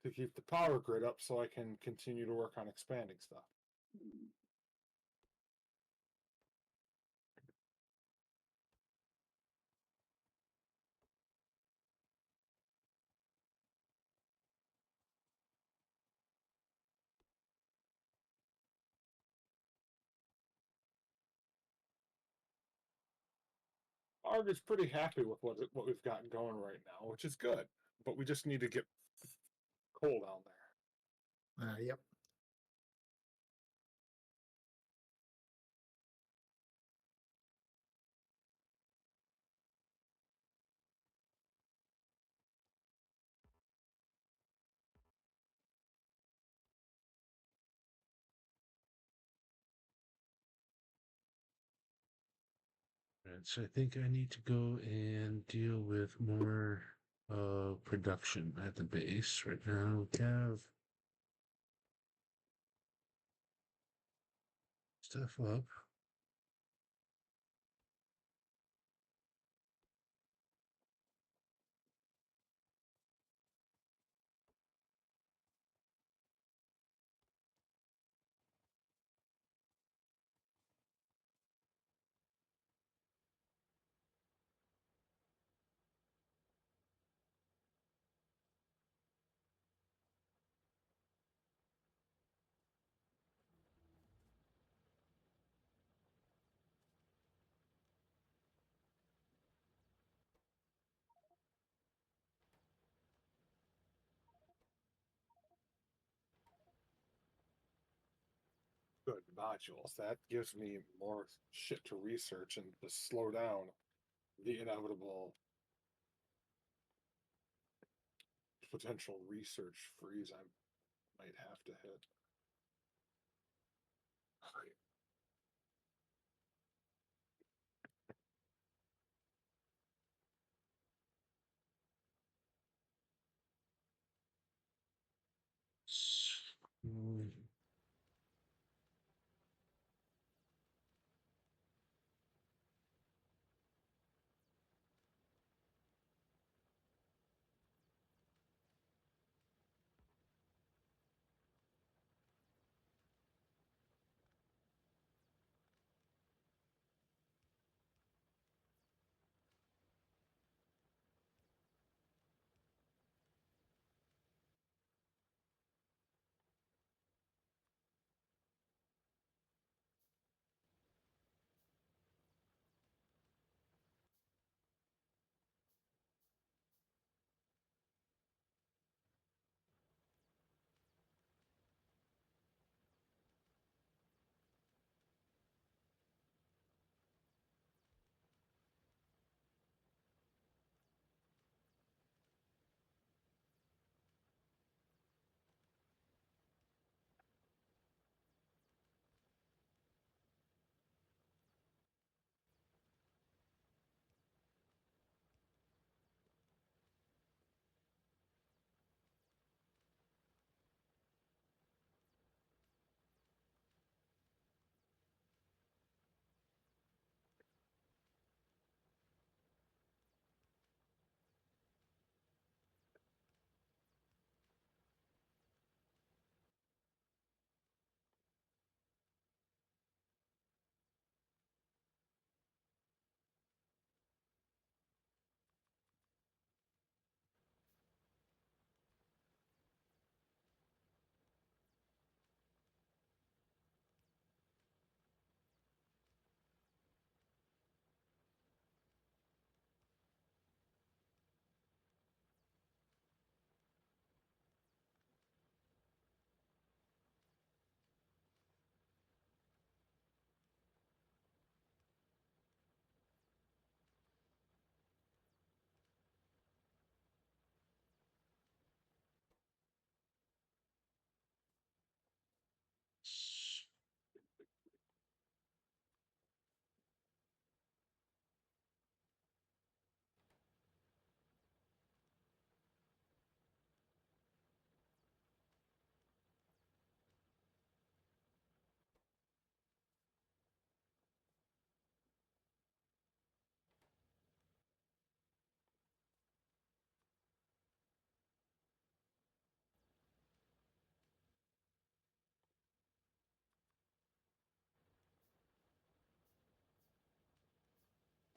to keep the power grid up so I can continue to work on expanding stuff. Arg is pretty happy with what we've got going right now, which is good. But we just need to get coal down there. Yep. Right, so I think I need to go and deal with more production at the base. Right now we have stuff up. modules. That gives me more shit to research and to slow down the inevitable potential research freeze I might have to hit.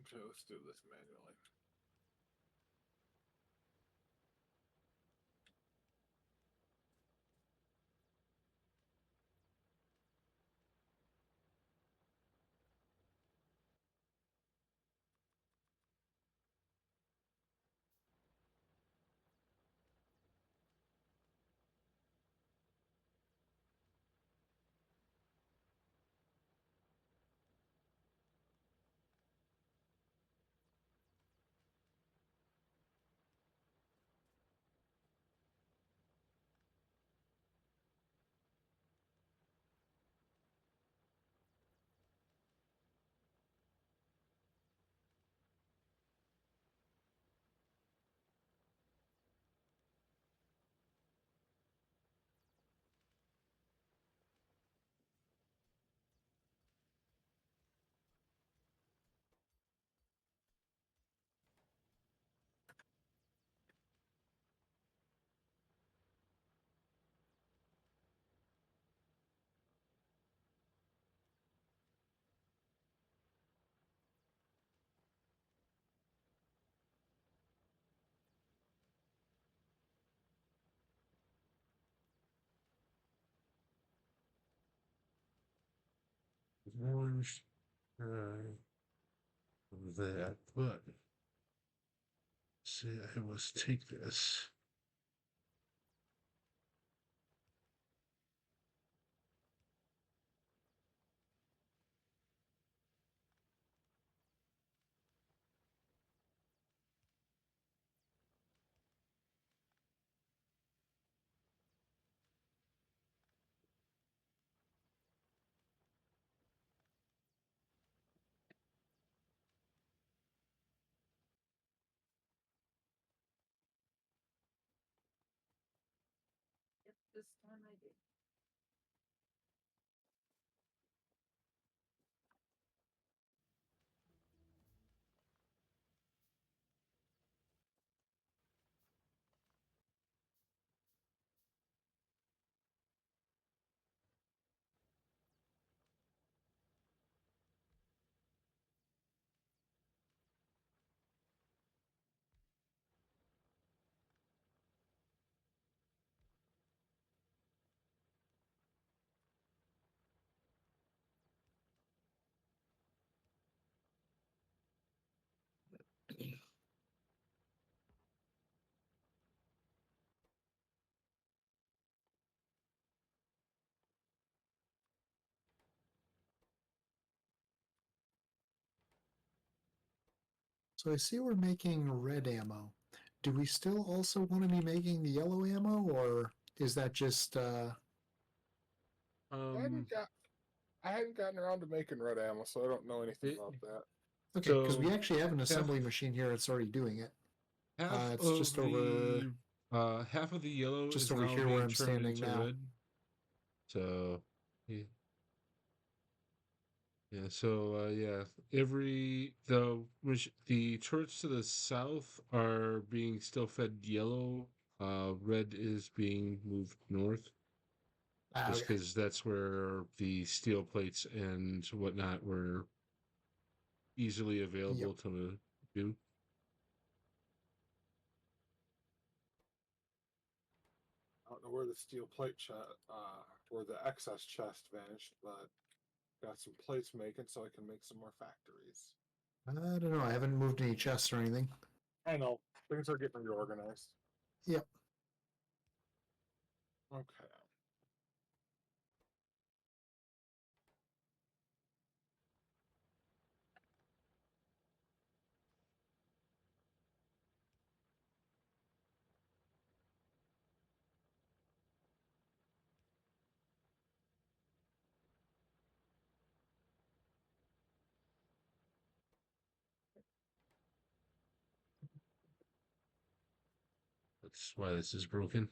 Okay, let's do this manually. Orange that, but see, I must take this. This time I do. So I see we're making red ammo. Do we still also want to be making the yellow ammo, or is that just Um, I hadn't gotten around to making red ammo, so I don't know anything about that. okay? Because we So, actually have an assembly machine here that's already doing it. It's just half of the yellow just is over now here where being I'm turned standing into now. red. So, yeah. So, yeah. The turrets to the south are being still fed yellow. Red is being moved north, just Okay. because that's where the steel plates and whatnot were easily available Yep. to do. I don't know where the steel plate where the excess chest vanished, but got some plates making so I can make some more factories. I don't know. I haven't moved any chests or anything. I know things are getting reorganized. Yep. Okay. That's why this is broken.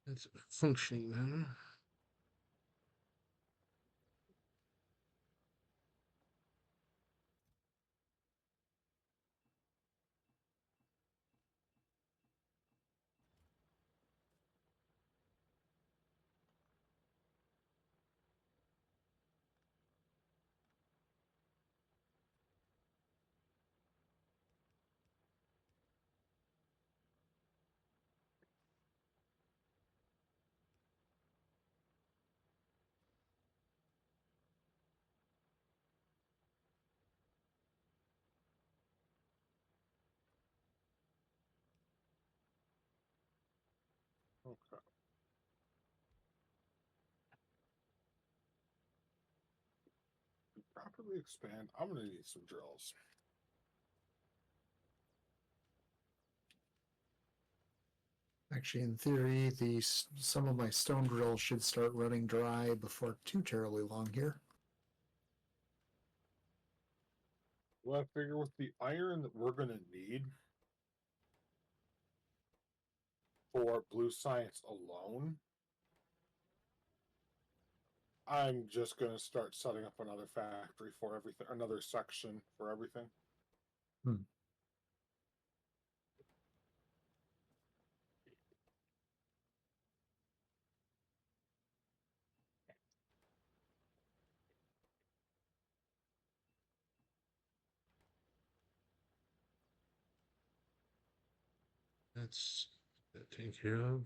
It's functioning now. Okay. To properly expand, I'm gonna need some drills. Actually, in theory, some of my stone drills should start running dry before too terribly long here. Well, I figure with the iron that we're gonna need for blue science alone, I'm just gonna start setting up another factory for everything, another section for everything. Hmm. That's that taken care of.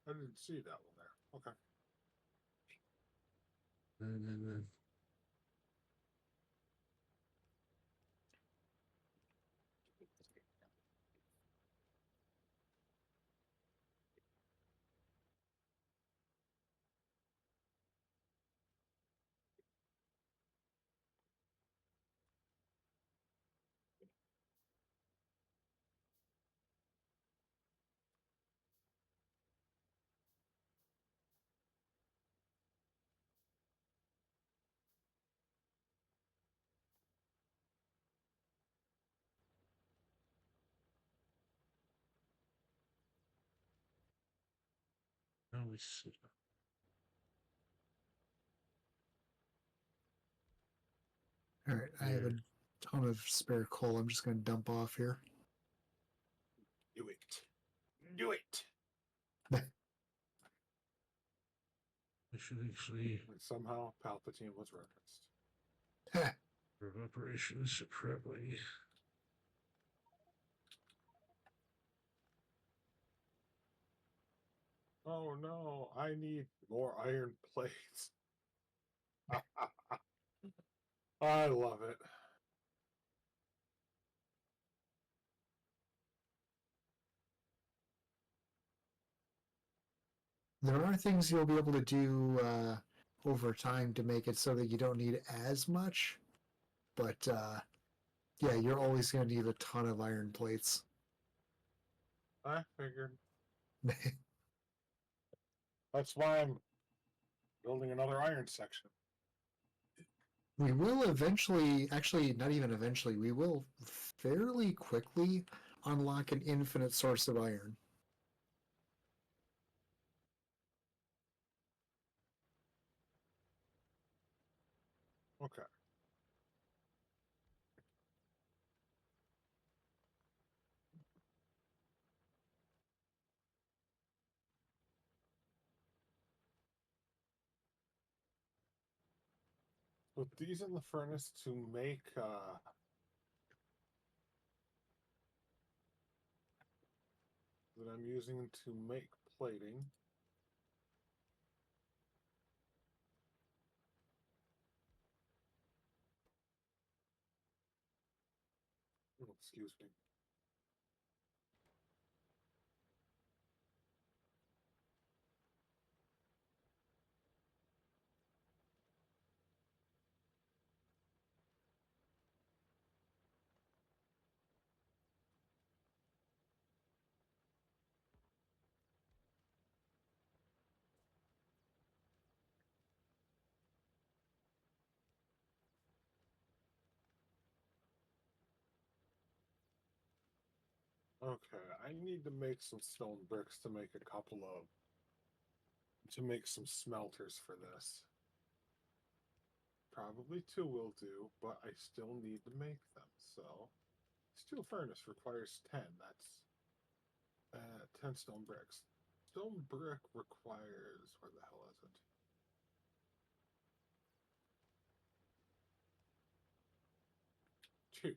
I didn't see that one there. Okay. And then now we see. All right, I have a ton of spare coal. I'm just going to dump off here. Do it. Do it. I should actually And somehow Palpatine was referenced. for operations correctly. Oh no, I need more iron plates. I love it. There are things you'll be able to do over time to make it so that you don't need as much, but yeah, you're always going to need a ton of iron plates. I figured. That's why I'm building another iron section. We will eventually, actually, not even eventually, we will fairly quickly unlock an infinite source of iron. Okay. Put these in the furnace to make that I'm using to make plating. Oh, excuse me. Okay, I need to make some stone bricks to make some smelters for this. Probably 2 will do, but I still need to make them. So, steel furnace requires 10. That's 10 stone bricks. Stone brick requires, where the hell is it? Two.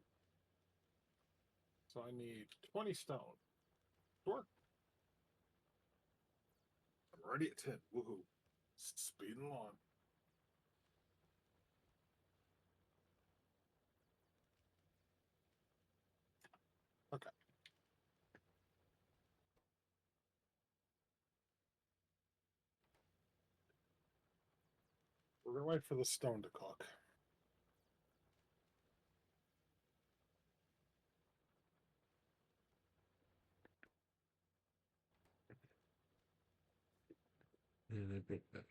So I need 20 stone. Sure. I'm already at 10. Woohoo. Speeding along. Okay. We're gonna wait for the stone to cook. And I bet that.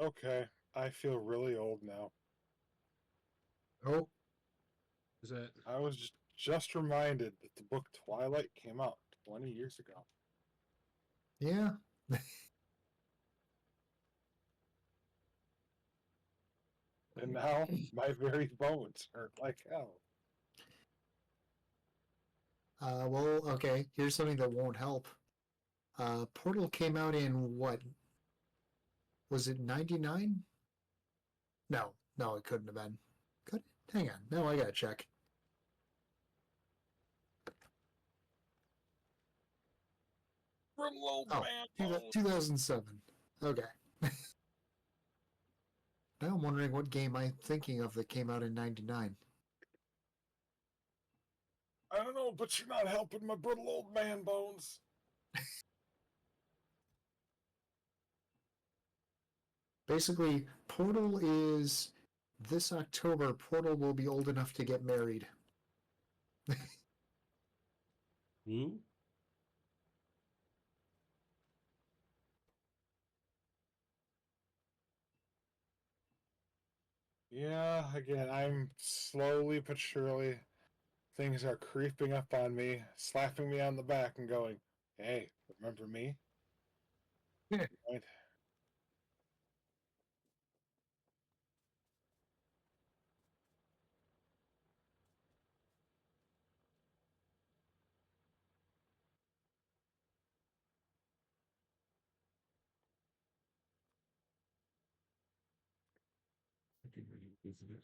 Okay, I feel really old now. Oh, Is that I was just reminded that the book Twilight came out 20 years ago. yeah. And now my very bones hurt like hell. Well, okay. Here's something that won't help. Portal came out in what? Was it 99? No, it couldn't have been. Could it? Hang on. No, I gotta check. From old Oh, man bones. 2007. Okay. Now I'm wondering what game I'm thinking of that came out in 99. I don't know, but you're not helping my brittle old man bones. Basically, Portal is this October. Portal will be old enough to get married. who? Yeah, again, I'm slowly but surely, things are creeping up on me, slapping me on the back and going, hey, remember me? Yeah. Right. I can really visit it.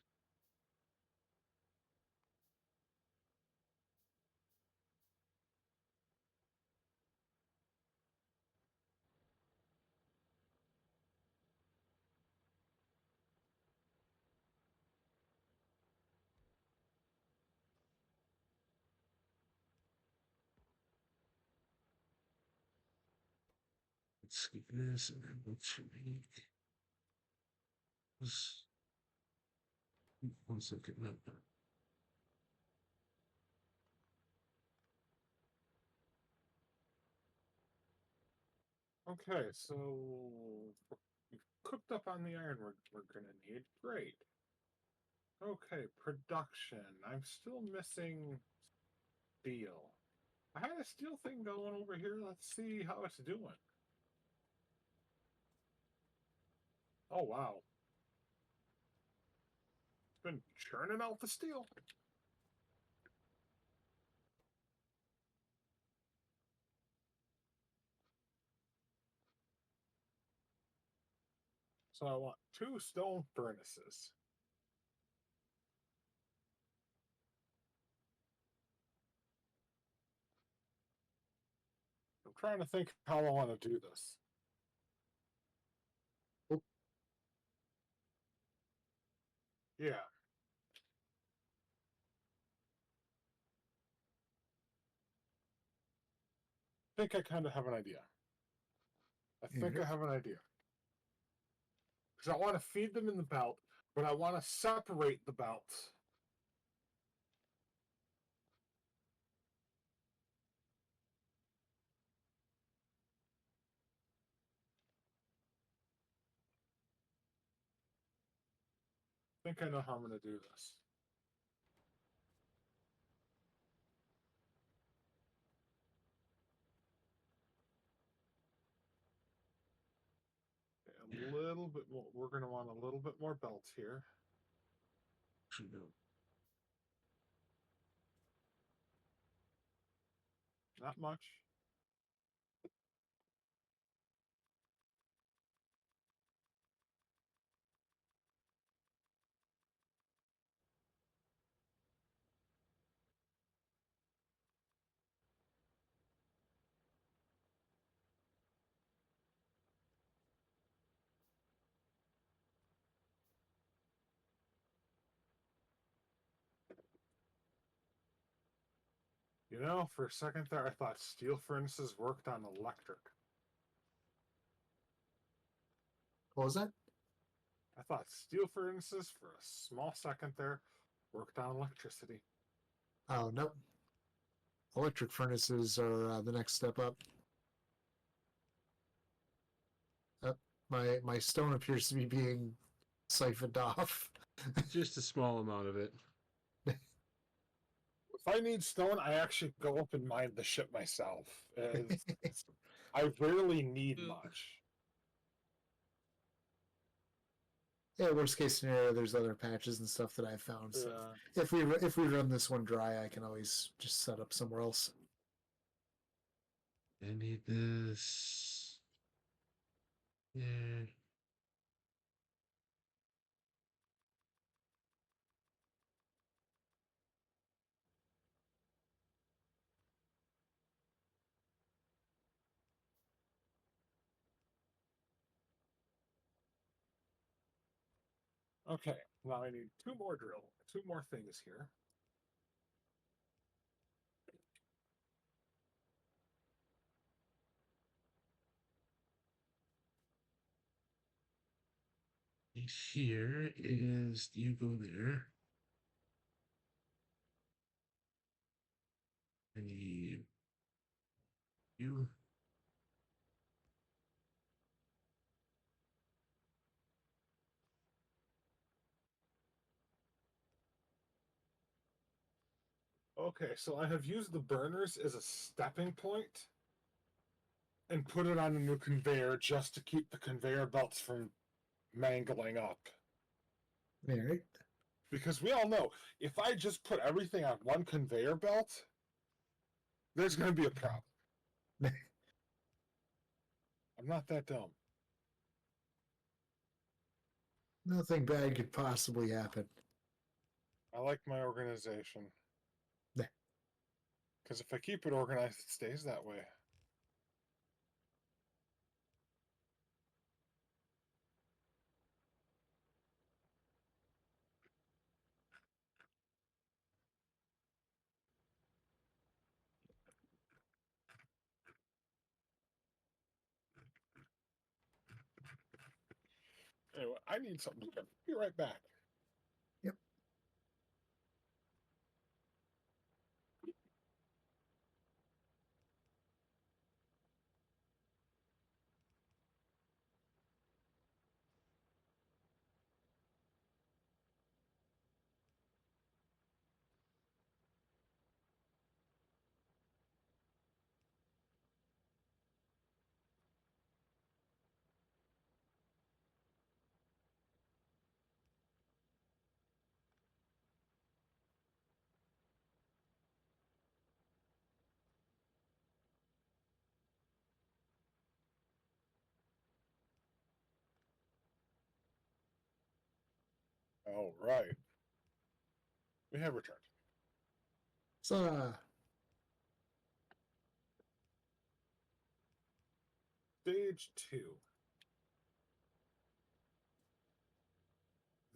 Let's skip this and then let's make this. 1 second. No. Okay, so we've cooked up on the iron we're gonna need. Great. Okay, production. I'm still missing steel. I had a steel thing going over here. Let's see how it's doing. Oh, wow. It's been churning out the steel. So I want 2 stone furnaces. I'm trying to think how I want to do this. Oh. Yeah. think I kind of have an idea. I think I have an idea. Because I want to feed them in the belt, but I want to separate the belts. I think I know how I'm going to do this. Okay, a little bit more. We're going to want a little bit more belts here. Not much. You know, for a second there, I thought steel furnaces worked on electric. What was that? I thought steel furnaces for a small second there worked on electricity. Oh, nope. Electric furnaces are the next step up. My stone appears to be being siphoned off. Just a small amount of it. If I need stone, I actually go up and mine the shit myself. I rarely need much. Yeah, worst case scenario, there's other patches and stuff that I've found. So if we run this one dry, I can always just set up somewhere else. I need this. Yeah. Okay, now I need two more things here. Here is, you go there. I need you. Okay, so I have used the burners as a stepping point and put it on a new conveyor just to keep the conveyor belts from mangling up. All right. Because we all know, if I just put everything on one conveyor belt, there's going to be a problem. I'm not that dumb. Nothing bad could possibly happen. I like my organization. Because if I keep it organized, it stays that way. Anyway, I need something. Be right back. Yep. All right. We have returned. So, Stage 2.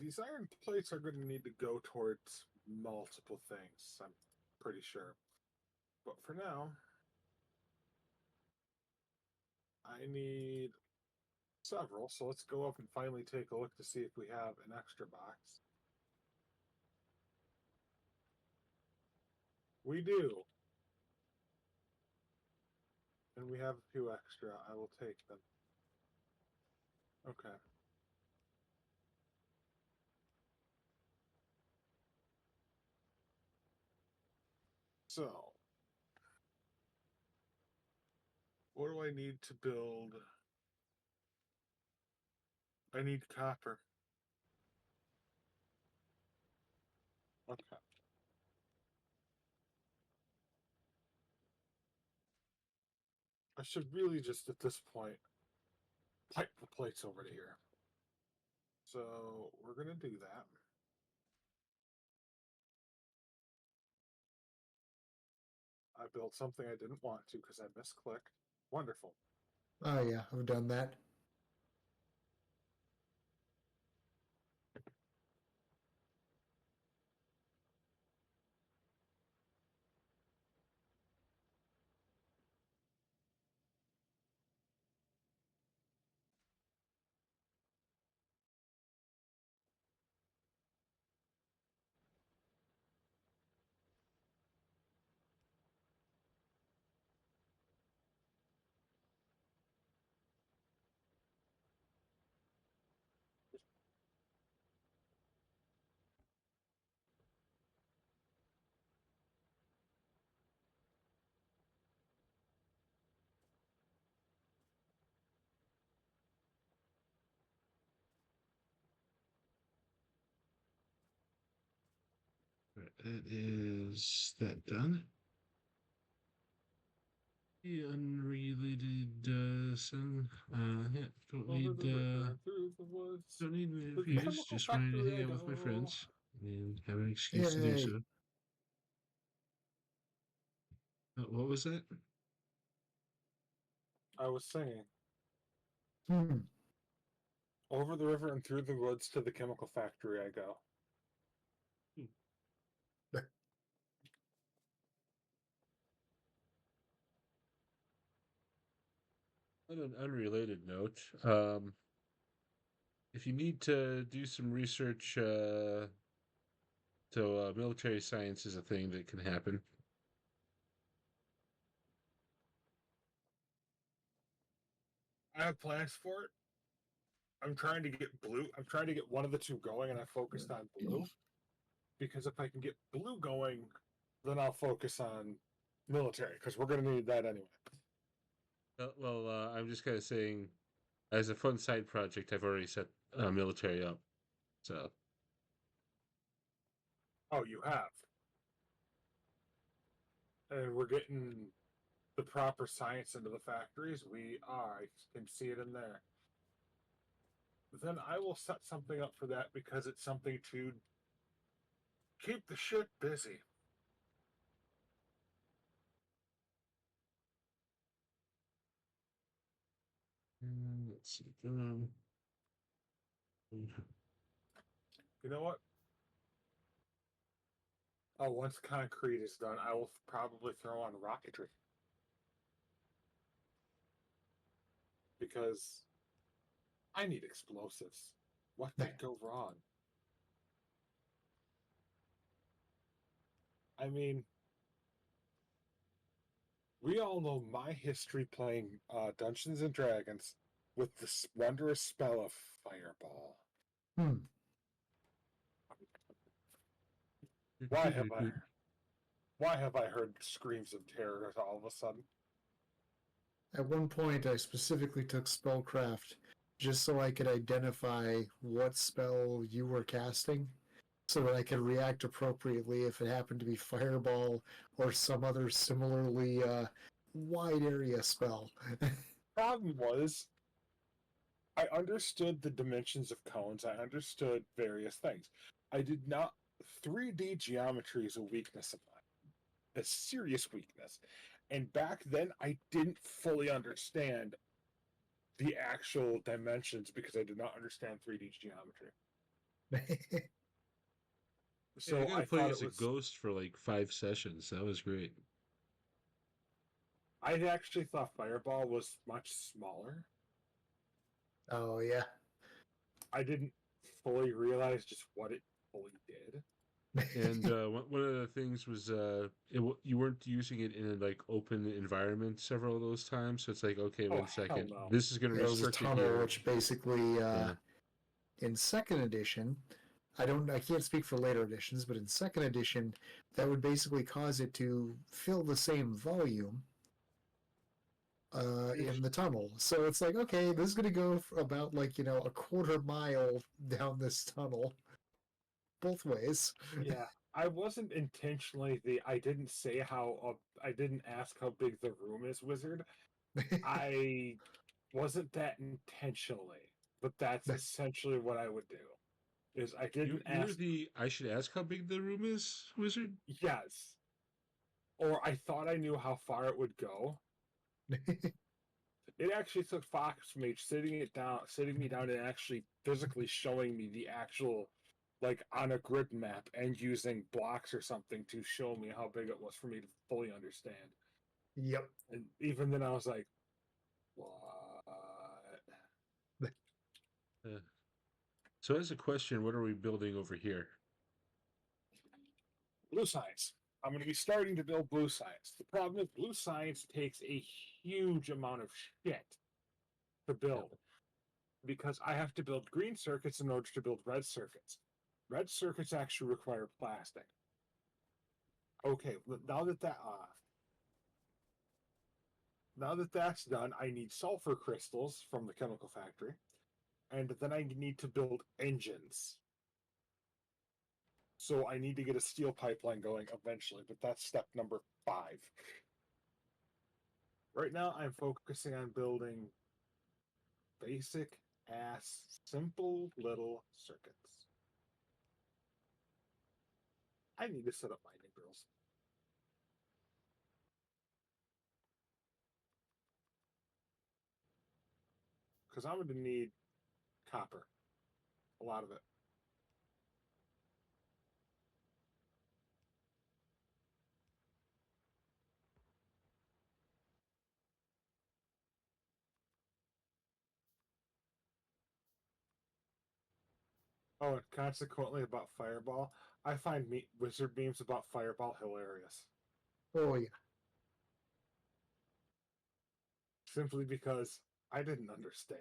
These iron plates are going to need to go towards multiple things, I'm pretty sure. But for now, I need several, so let's go up and finally take a look to see if we have an extra box. We do. And we have a few extra. I will take them. Okay. So, what do I need to build? I need copper. Okay. I should really just at this point pipe the plates over to here. So we're gonna do that. I built something I didn't want to because I misclicked. Wonderful. Oh yeah, I've done that. That is that done. The unrelated sound. Yeah, don't need Through the woods. don't need my The views. chemical Just wanted to factory hang I out with my go. friends and have an excuse to do Yay. so. What was that? I was singing. Hmm. Over the river and through the woods to the chemical factory I go. On an unrelated note, if you need to do some research, military science is a thing that can happen. I have plans for it. I'm trying to get blue. I'm trying to get one of the two going, and I focused on blue. Because if I can get blue going, then I'll focus on military, because we're going to need that anyway. I'm just kind of saying, as a fun side project, I've already set military up. So. Oh, you have. And we're getting the proper science into the factories. We are. I can see it in there. Then I will set something up for that because it's something to keep the ship busy. Let's see. You know what? Oh, once concrete is done, I will probably throw on rocketry. Because I need explosives. What could go wrong? I mean, we all know my history playing Dungeons and Dragons with this wondrous spell of Fireball. Hmm. Why have I heard screams of terror all of a sudden? At one point, I specifically took spellcraft just so I could identify what spell you were casting, so that I could react appropriately if it happened to be fireball or some other similarly wide area spell. Problem was, I understood the dimensions of cones. I understood various things. I did not. 3D geometry is a weakness of mine, a serious weakness. And back then, I didn't fully understand the actual dimensions because I did not understand 3D geometry. So I got I to play thought as it a was. ghost for like 5 sessions. That was great. I actually thought Fireball was much smaller. Oh yeah. I didn't fully realize just what it fully did. And one of the things was you weren't using it in a like open environment several of those times. So it's like, okay, Oh, one hell second, no. this is going to There was a restrict it tunnel, here. which basically, Yeah. in second edition, I can't speak for later editions, but in second edition, that would basically cause it to fill the same volume in the tunnel. So it's like, okay, this is going to go for about like, a quarter mile down this tunnel both ways. Yeah, I wasn't intentionally I didn't say I didn't ask how big the room is, wizard. I wasn't that intentionally, but that's essentially what I would do. Is I didn't You were ask. I should ask how big the room is, wizard. Yes, or I thought I knew how far it would go. It actually took FoxMage sitting me down, and actually physically showing me the actual, like on a grid map, and using blocks or something to show me how big it was for me to fully understand. Yep. And even then, I was like, "What?" Uh, so as a question, what are we building over here? Blue science. I'm going to be starting to build blue science. The problem is blue science takes a huge amount of shit to build because I have to build green circuits in order to build red circuits. Red circuits actually require plastic. Okay, now that that's done, I need sulfur crystals from the chemical factory, and then I need to build engines. So I need to get a steel pipeline going eventually, but that's step number 5. Right now, I'm focusing on building basic ass, simple little circuits. I need to set up mining drills. Because I'm going to need copper. A lot of it. Oh, and consequently about Fireball, I find wizard beams about Fireball hilarious. Oh yeah. Simply because I didn't understand.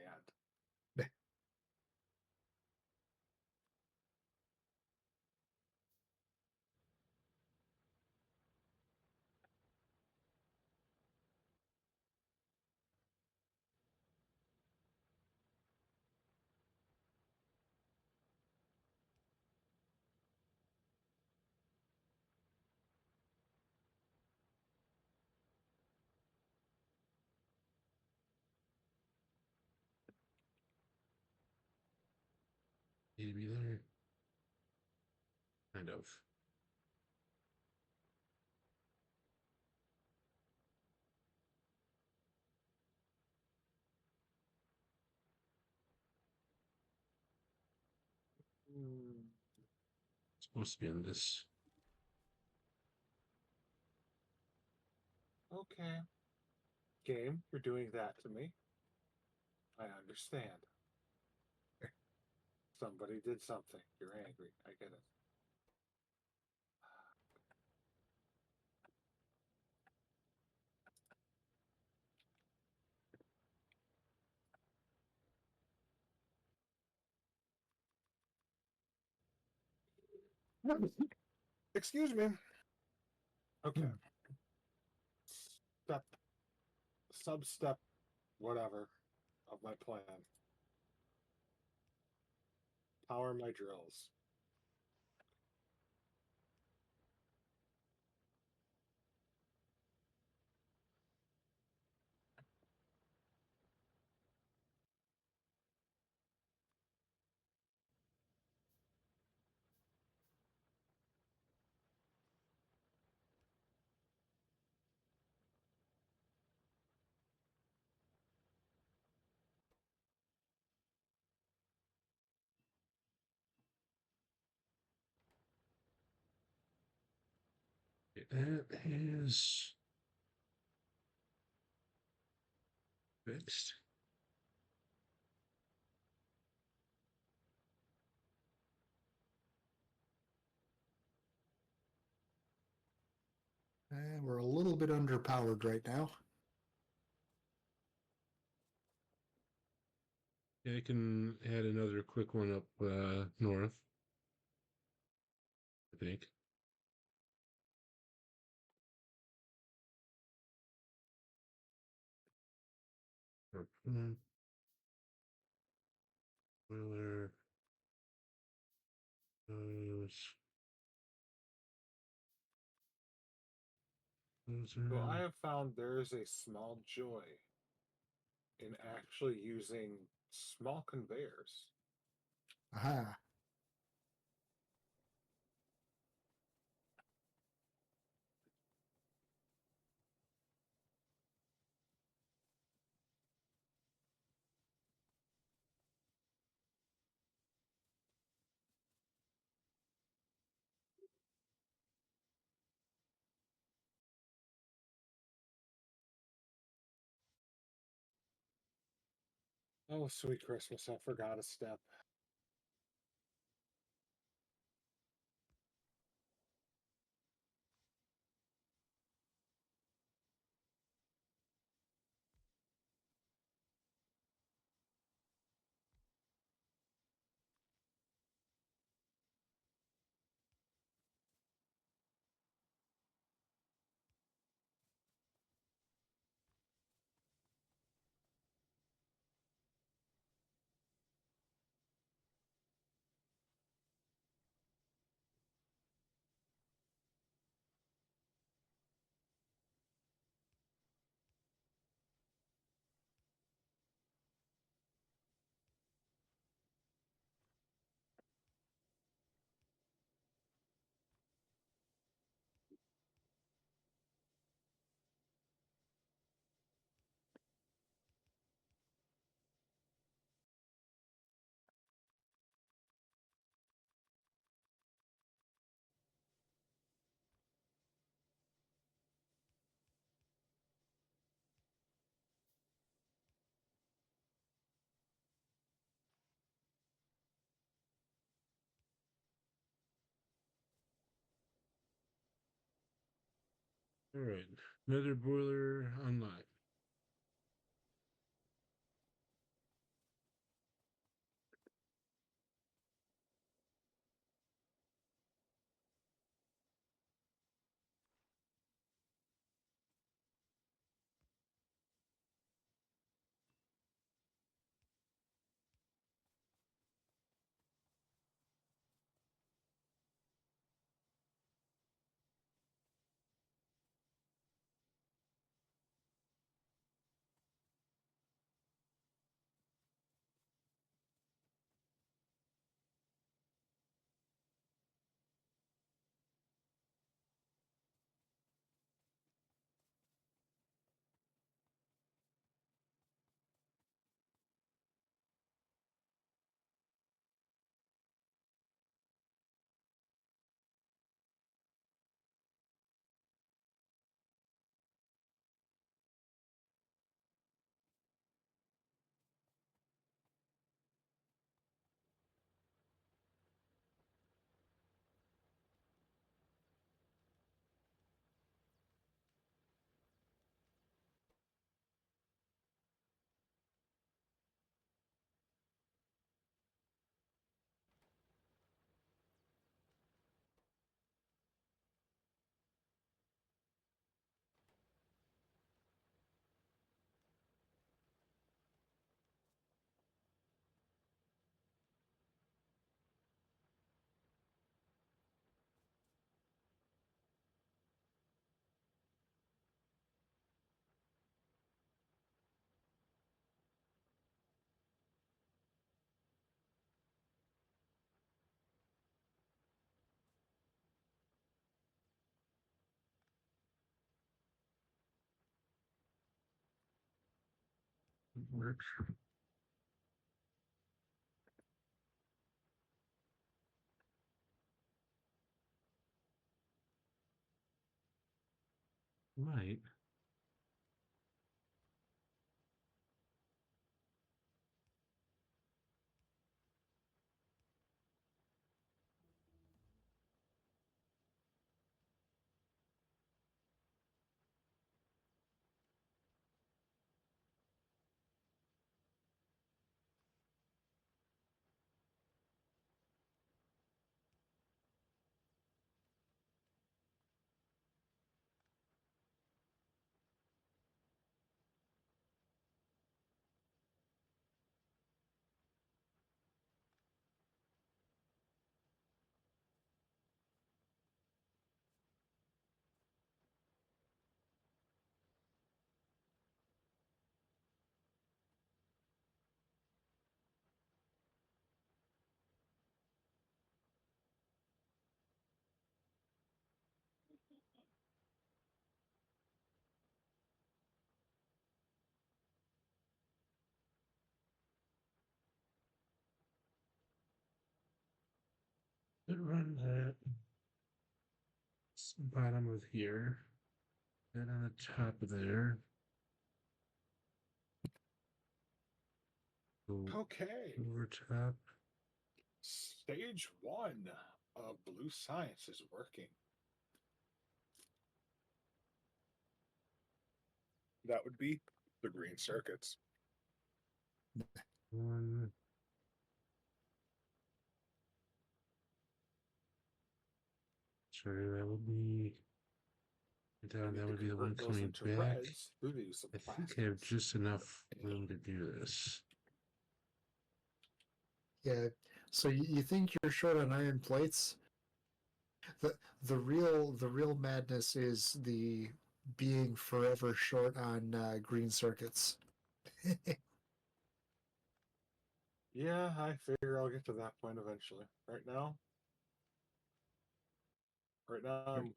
Need to be there. Kind of. It's supposed to be on this. Okay. Game, you're doing that to me. I understand. Somebody did something. You're angry. I get it. Excuse me. Okay. Step, sub-step, whatever, of my plan. Power my drills. That is fixed. And we're a little bit underpowered right now. Yeah, I can add another quick one up north, I think. Boiler. So I have found there is a small joy in actually using small conveyors. Aha. Oh, sweet Christmas, I forgot a step. All right, another boiler online. Works. Might. run that. Bottom of here. Then on the top of there. Go Okay. over top. Stage 1 of Blue Science is working. That would be the green circuits. One. Sorry, that would be down. That would be the one coming back. Through the use of I think I have just enough room to do this. Yeah. So you think you're short on iron plates? The real madness is the being forever short on green circuits. Yeah, I figure I'll get to that point eventually. Right now, I'm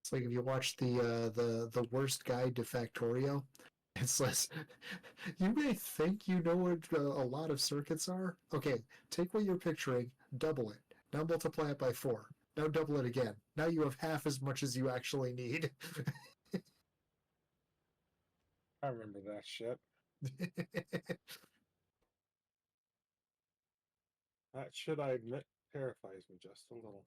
It's like if you watch the worst guide to Factorio, it's less. You may think you know what a lot of circuits are. Okay, take what you're picturing, double it. Now multiply it by 4. Now double it again. Now you have half as much as you actually need. I remember that shit. That shit, I admit, terrifies me just a little.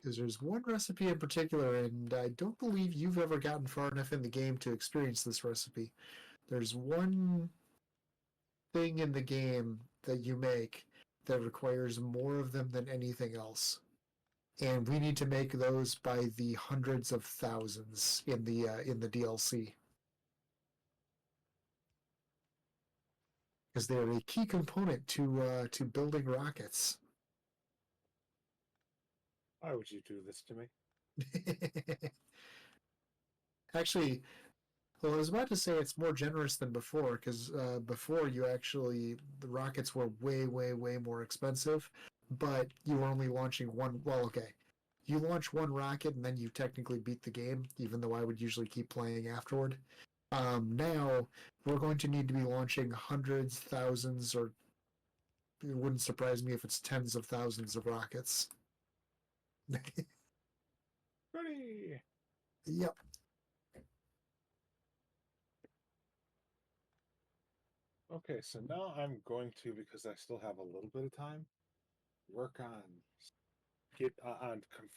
Because there's one recipe in particular, and I don't believe you've ever gotten far enough in the game to experience this recipe. There's one thing in the game that you make that requires more of them than anything else. And we need to make those by the hundreds of thousands in the DLC. Because they're a key component to building rockets. Why would you do this to me? Actually, well, I was about to say it's more generous than before, because before the rockets were way, way, way more expensive, but you were only launching one. Well, okay, you launch one rocket and then you technically beat the game, even though I would usually keep playing afterward. Now we're going to need to be launching hundreds, thousands, or it wouldn't surprise me if it's tens of thousands of rockets. Ready! Yep. Okay, so now I'm going to, because I still have a little bit of time, work on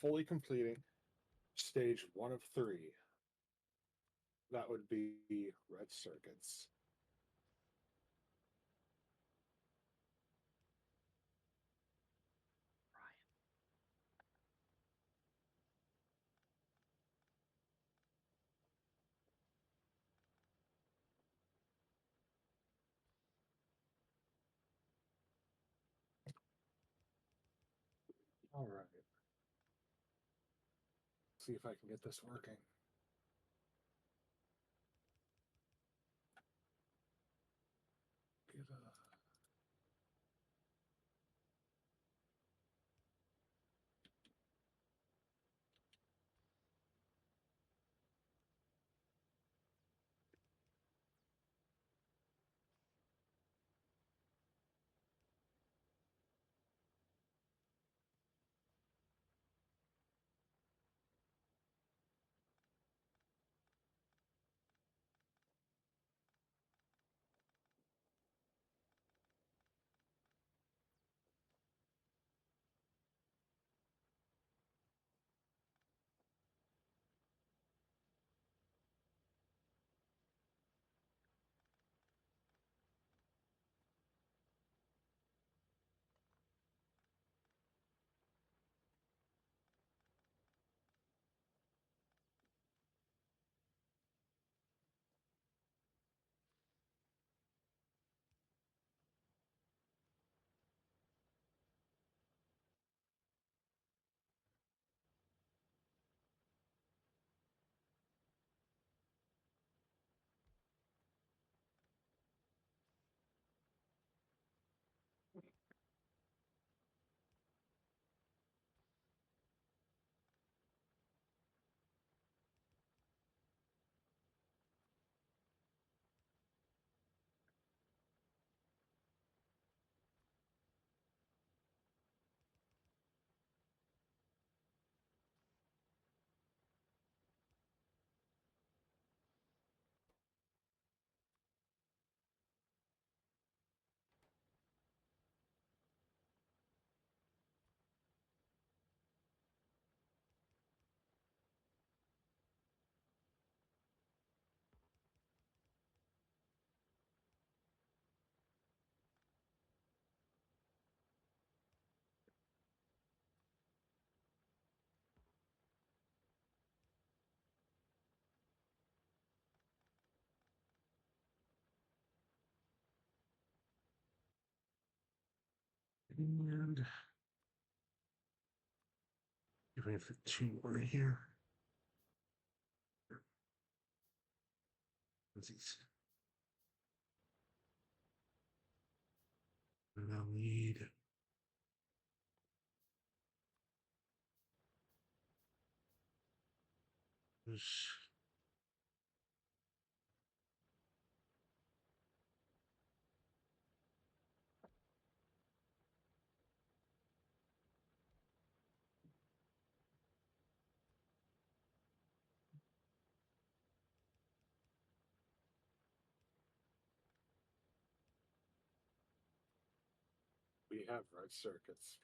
fully completing stage 1 of 3. That would be red circuits. All right. See if I can get this working. Get a And if I can fit 2 more here. Let's see. And I'll need this. We have red circuits.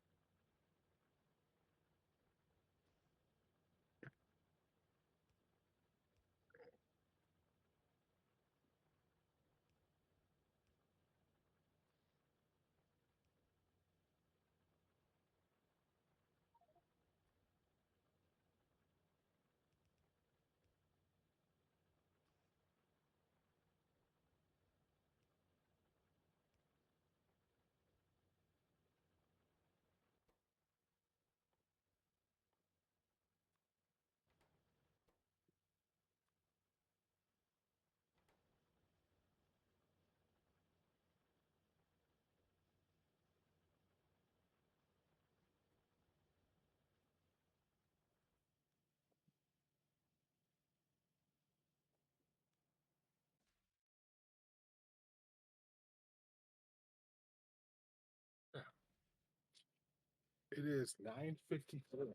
It is 9:53.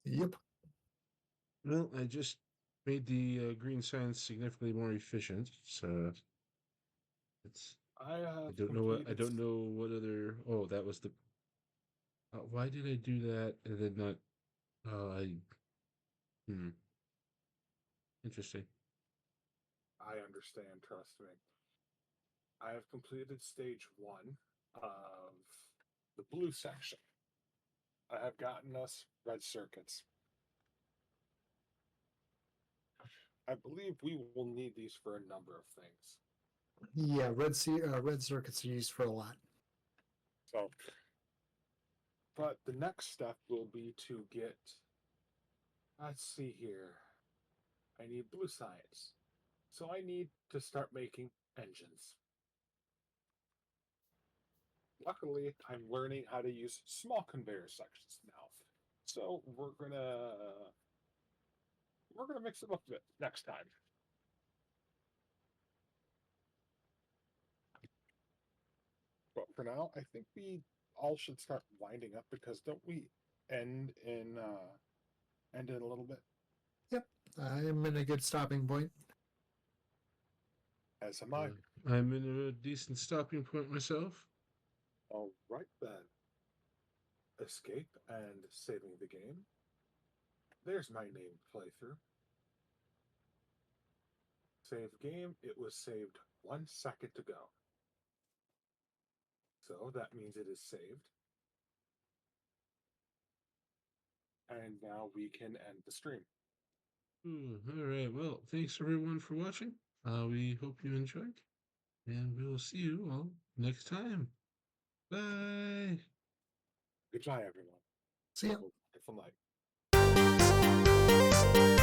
Yep. Well, I just made the green signs significantly more efficient, so it's. I have I don't know what. I completed don't know what other. Oh, that was the. Why did I do that and then not? I. Interesting. I understand, trust me. I have completed stage 1 of the blue section. I have gotten us red circuits. I believe we will need these for a number of things. Yeah, red circuits are used for a lot. So, but the next step will be to get, let's see here. I need blue science. So I need to start making engines. Luckily, I'm learning how to use small conveyor sections now. So we're gonna mix them up a bit next time. But for now, I think we all should start winding up because don't we end in a little bit? Yep, I'm in a good stopping point. As am I. I'm in a decent stopping point myself. All right then. Escape and saving the game. There's my name playthrough. Save game. It was saved 1 second ago. So that means it is saved. And now we can end the stream. All right. Well, thanks everyone for watching. We hope you enjoyed, and we'll see you all next time. Bye. Goodbye, everyone. See ya. Have a wonderful night.